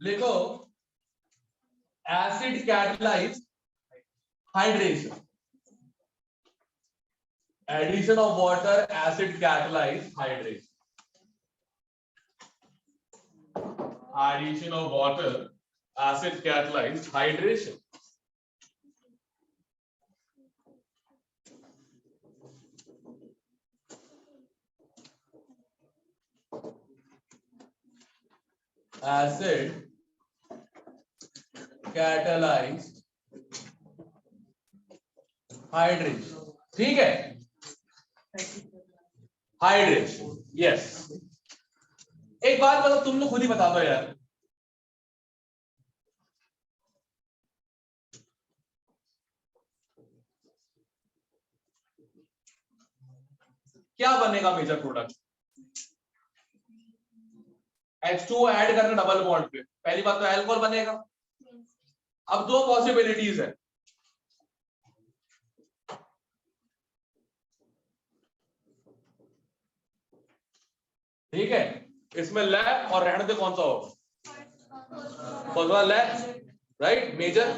Speaker 1: लिखो, acid catalyse hydration, addition of water acid catalyse hydration, addition of water acid catalyzed hydration. Acid catalyzed hydration, ठीक है, हाइड्रेशन, यस। एक बात मतलब तुम लोग खुद ही बता दो यार, क्या बनेगा मेजर प्रोडक्ट? H2O ऐड करना डबल बॉन्ड पे, पहली बात तो अल्कोहल बनेगा। अब दो पॉसिबिलिटीज है, ठीक है, इसमें ले और रहने दे, कौन सा होगा? कौन सा ले, राइट? मेजर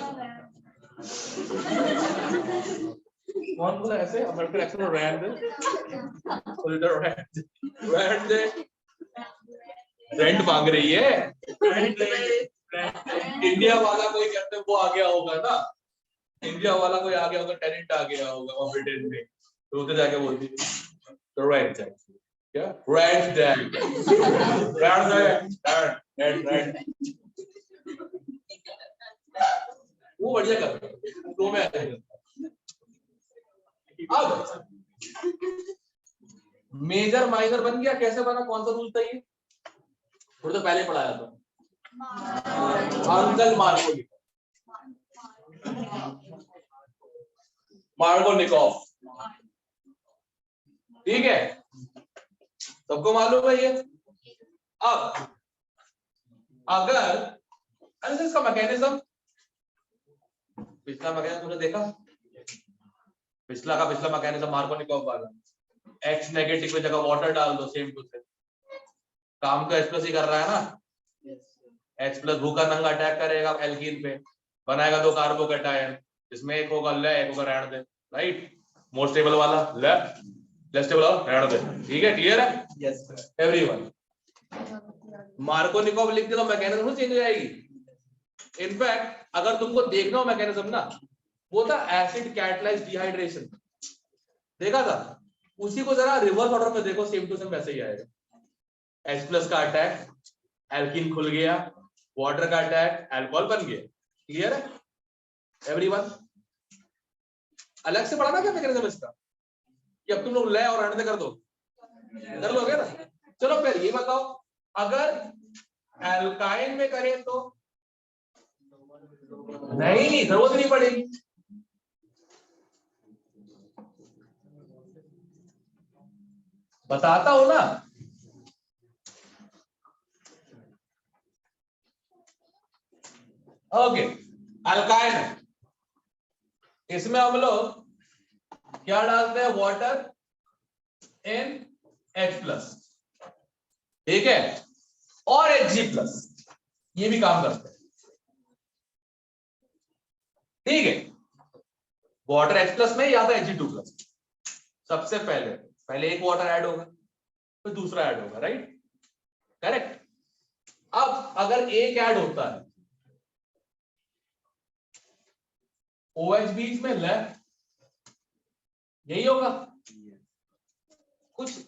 Speaker 1: कौन बोला ऐसे? अमेरिकन एक्सेंट में रहने दे, रहने दे, रेंट मांग रही है। इंडिया वाला कोई कहते हैं वो आ गया होगा ना, इंडिया वाला कोई आ गया होगा, टेनेंट आ गया होगा वहां ब्रिटेन में, तो उधर जाके बोलती तो रेंट है क्या? रेंट रेंट रेंट रेंट वो बढ़िया कर रहे हैं, दो में आते हैं। अब मेजर माइनर बन गया, कैसे बना, कौन सा रूल था ये? थोड़ा तो पहले पढ़ाया था, अंकल मार्कोनिकॉफ, ठीक है, सबको मालूम है ये। अब अगर इसका मैकेनिज्म, पिछला मैकेनिज्म तुमने देखा, पिछला मैकेनिज्म मार्कोनिकॉफ वाला, X नेगेटिव की जगह वाटर डाल दो, सेम टू सेम, काम तो H+ ही कर रहा है ना। H+ भूखा नंगा अटैक करेगा एल्कीन पे, बनाएगा दो कार्बोकैटायन, इसमें एक होगा ले, एक होगा रहने दे, राइट? मोस्ट स्टेबल वाला ले, लेस स्टेबल वाला रहने दे, ठीक है, क्लियर है?
Speaker 3: Yes sir.
Speaker 1: एवरीवन, मार्कोनिकॉफ लिख दे तो मैकेनिज्म चेंज हो जाएगी। इनफैक्ट अगर तुमको देखना हो मैकेनिज्म ना, वो था एसिड कैटलाइज्ड डिहाइड्रेशन, देखा था? उसी को जरा रिवर्स ऑर्डर में देखो, सेम टू सेम वैसे ही आएगा। H+ का अटैक, एल्कीन खुल गया, वाटर का अटैक, अल्कोहल बन गया, क्लियर है एवरीवन? अलग से पढ़ाना क्या मैकेनिज्म इसका, कि अब तुम लोग ले और रहने कर दो, कर लोगे ना? चलो फिर ये बताओ, अगर एल्काइन में करें तो नहीं, जरूरत नहीं पड़ेगी। बताता हूं ना, ओके, अल्काइन है, इसमें हम लोग क्या डालते हैं? वाटर इन H+, ठीक है, और Hg+, ये भी काम करते हैं, ठीक है। वाटर H+ में या तो Hg2+, सबसे पहले एक वाटर ऐड होगा, फिर दूसरा ऐड होगा, राइट? करेक्ट। अब अगर एक ऐड होता है, OH बीच में ले, यही होगा। कुछ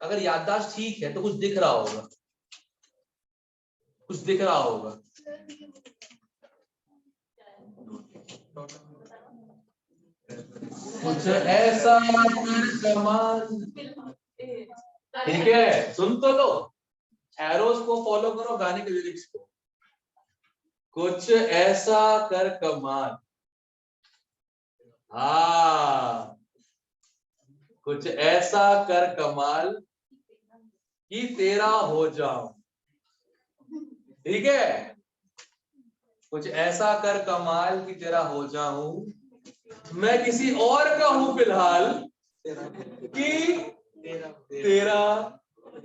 Speaker 1: अगर याददाश्त ठीक है तो कुछ दिख रहा होगा, कुछ दिख रहा होगा, कुछ ऐसा कमाल, ठीक है, सुन तो लो, एरोस को फॉलो करो, गाने के लिरिक्स को, कुछ ऐसा कर कमाल, हाँ, कुछ ऐसा कर कमाल कि तेरा हो जाऊं, ठीक है, कुछ ऐसा कर कमाल कि तेरा हो जाऊं, मैं किसी और का हूं फिलहाल कि तेरा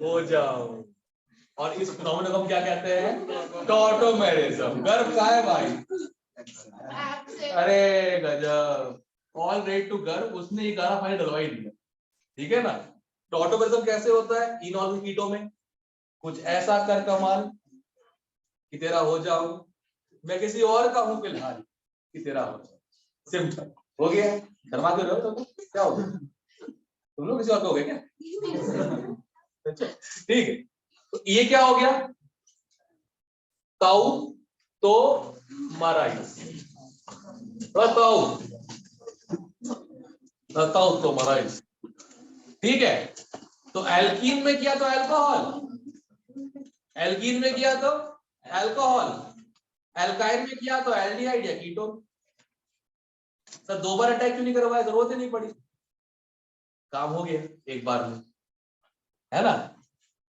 Speaker 1: हो जाऊं। और इस फिनोमेनन को क्या कहते हैं? टॉटोमेरिज्म। गर्व का है भाई, अरे गजब, ऑल रेट टू गर्व, उसने ये गाना फाइनल डलवाई दिया, ठीक है ना? टॉटोमेरिज्म कैसे होता है? इनऑर्गेनिक कीटो में, कुछ ऐसा कर कमाल कि तेरा हो जाऊं, मैं किसी और का हूं फिलहाल कि तेरा हो जाऊं। सिंपल हो गया। शर्मा क्यों रहे हो तुम? क्या हो गया? तुम लोग किसी और का हो गए क्या? ठीक है, तो ये क्या हो गया? ताऊ तो मराइस, ताऊ तो मराइस, ठीक है। तो एल्कीन में किया तो अल्कोहल, एल्कीन में किया तो अल्कोहल, एल्काइन में किया तो एल्डिहाइड या कीटोन। सर दो बार अटैक क्यों नहीं करवाया? जरूरत ही नहीं पड़ी, काम हो गया एक बार में, है ना?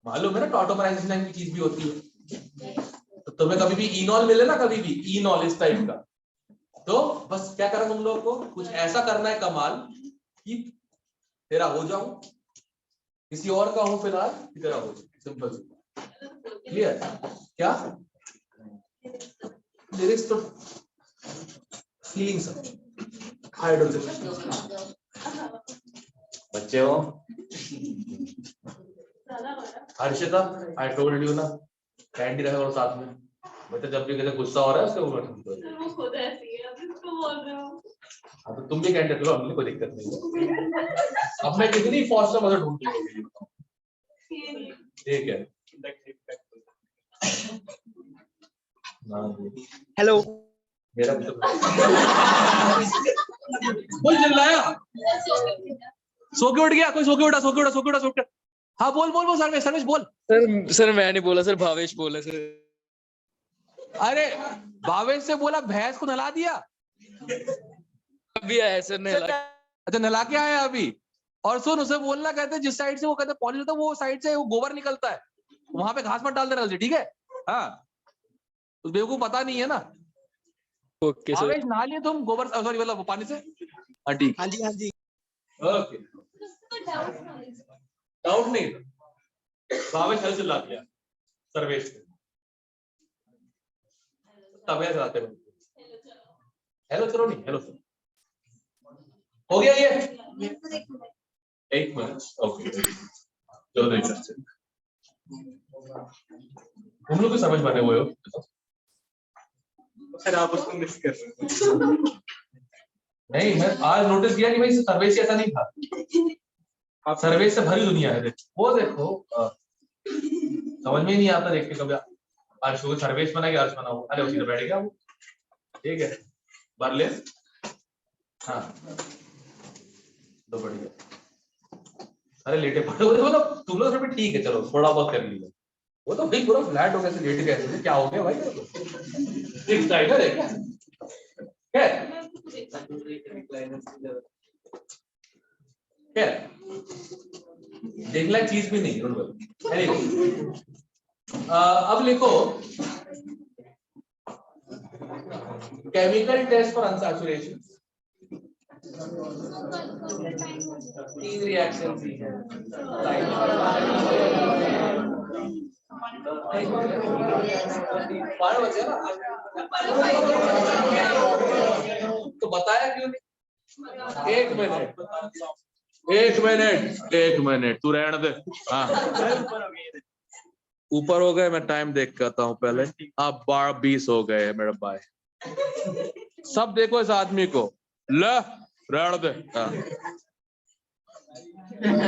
Speaker 1: मालूम है ना टॉटोमराइजेशन नाम की चीज भी होती है। तो तुम्हें कभी भी इनॉल मिले ना, कभी भी इनॉल इस टाइप का, तो बस क्या करना तुम लोग को, कुछ ऐसा करना है कमाल कि तेरा हो जाऊं, किसी और का हूं फिलहाल, तेरा हो जाए, सिंपल। क्लियर? क्या लिरिक्स तो फीलिंग्स हाइड हो जाए। बच्चे हो हर्षिता, आई टोल्ड यू ना, कैंडी रहे और साथ में बेटा, जब भी कहते गुस्सा हो रहा है उसके ऊपर
Speaker 4: वो खुद ऐसी है, अब इसको बोल रहे हो।
Speaker 1: हाँ, तो तुम भी कैंडी लो, हमने कोई दिक्कत नहीं है। अब मैं कितनी फॉस्टर मदद ढूंढती हूँ, ठीक है?
Speaker 5: हेलो
Speaker 1: मेरा भी तो कोई चिल्लाया, सो के उठ गया कोई, सो के उठा, सो के उठा, सो के उठा, सो के। हाँ बोल बोल बोल, सर्वेश सर्वेश बोल।
Speaker 2: सर मैं नहीं बोला सर, भावेश बोला सर।
Speaker 1: अरे भावेश से बोला भैंस को नहला दिया,
Speaker 2: अभी आया सर ने।
Speaker 1: अच्छा नहला के आया अभी। और सुन, उसे बोलना, कहते जिस साइड से वो कहते पॉलिश होता है वो साइड से वो गोबर निकलता है, वहां पे घास मत डाल देना, ठीक है? हाँ, उस बेवकूफ पता नहीं है ना।
Speaker 2: Okay sir.
Speaker 1: भावेश नहा लिए तुम गोबर, सॉरी मतलब पानी से? हाँ ठीक,
Speaker 5: हाँ जी हाँ जी।
Speaker 1: ओके। डाउट नहीं, भावेश हल चिल्ला दिया सर्वेश ने, तब चलाते हैं। हेलो चलो नहीं, हेलो सर, हो गया ये? एक मिनट, ओके चलो देख सकते। तुम लोग भी समझ बने हुए हो
Speaker 3: सर आप उसको मिस कर रहे हो।
Speaker 1: नहीं? मैं आज नोटिस किया कि भाई सर्वेश ऐसा नहीं था, आप सर्वेश से भरी दुनिया है। वो देखो समझ में ही नहीं आता देख के कभी, आज शुरू सर्वेश बना के आज बना हुआ, अरे उसी तो बैठ गया वो, ठीक है? भर ले, हाँ तो बढ़िया। अरे लेटे पड़े हो तो तुम लोग भी ठीक है, चलो थोड़ा बहुत कर लिया, वो तो भाई पूरा फ्लैट हो गया, लेट गए, क्या हो गया भाई? एक साइड है क्या? क्या देख लायक चीज भी नहीं। अब लिखो chemical test for unsaturation. 3 reaction ही है, तो बताया क्यों नहीं? एक मिनट तू रहने दे। हाँ ऊपर हो गए, मैं टाइम देख के आता हूँ पहले। अब 12:20 हो गए मेरे भाई, सब देखो इस आदमी को, ले रहने दे। हाँ।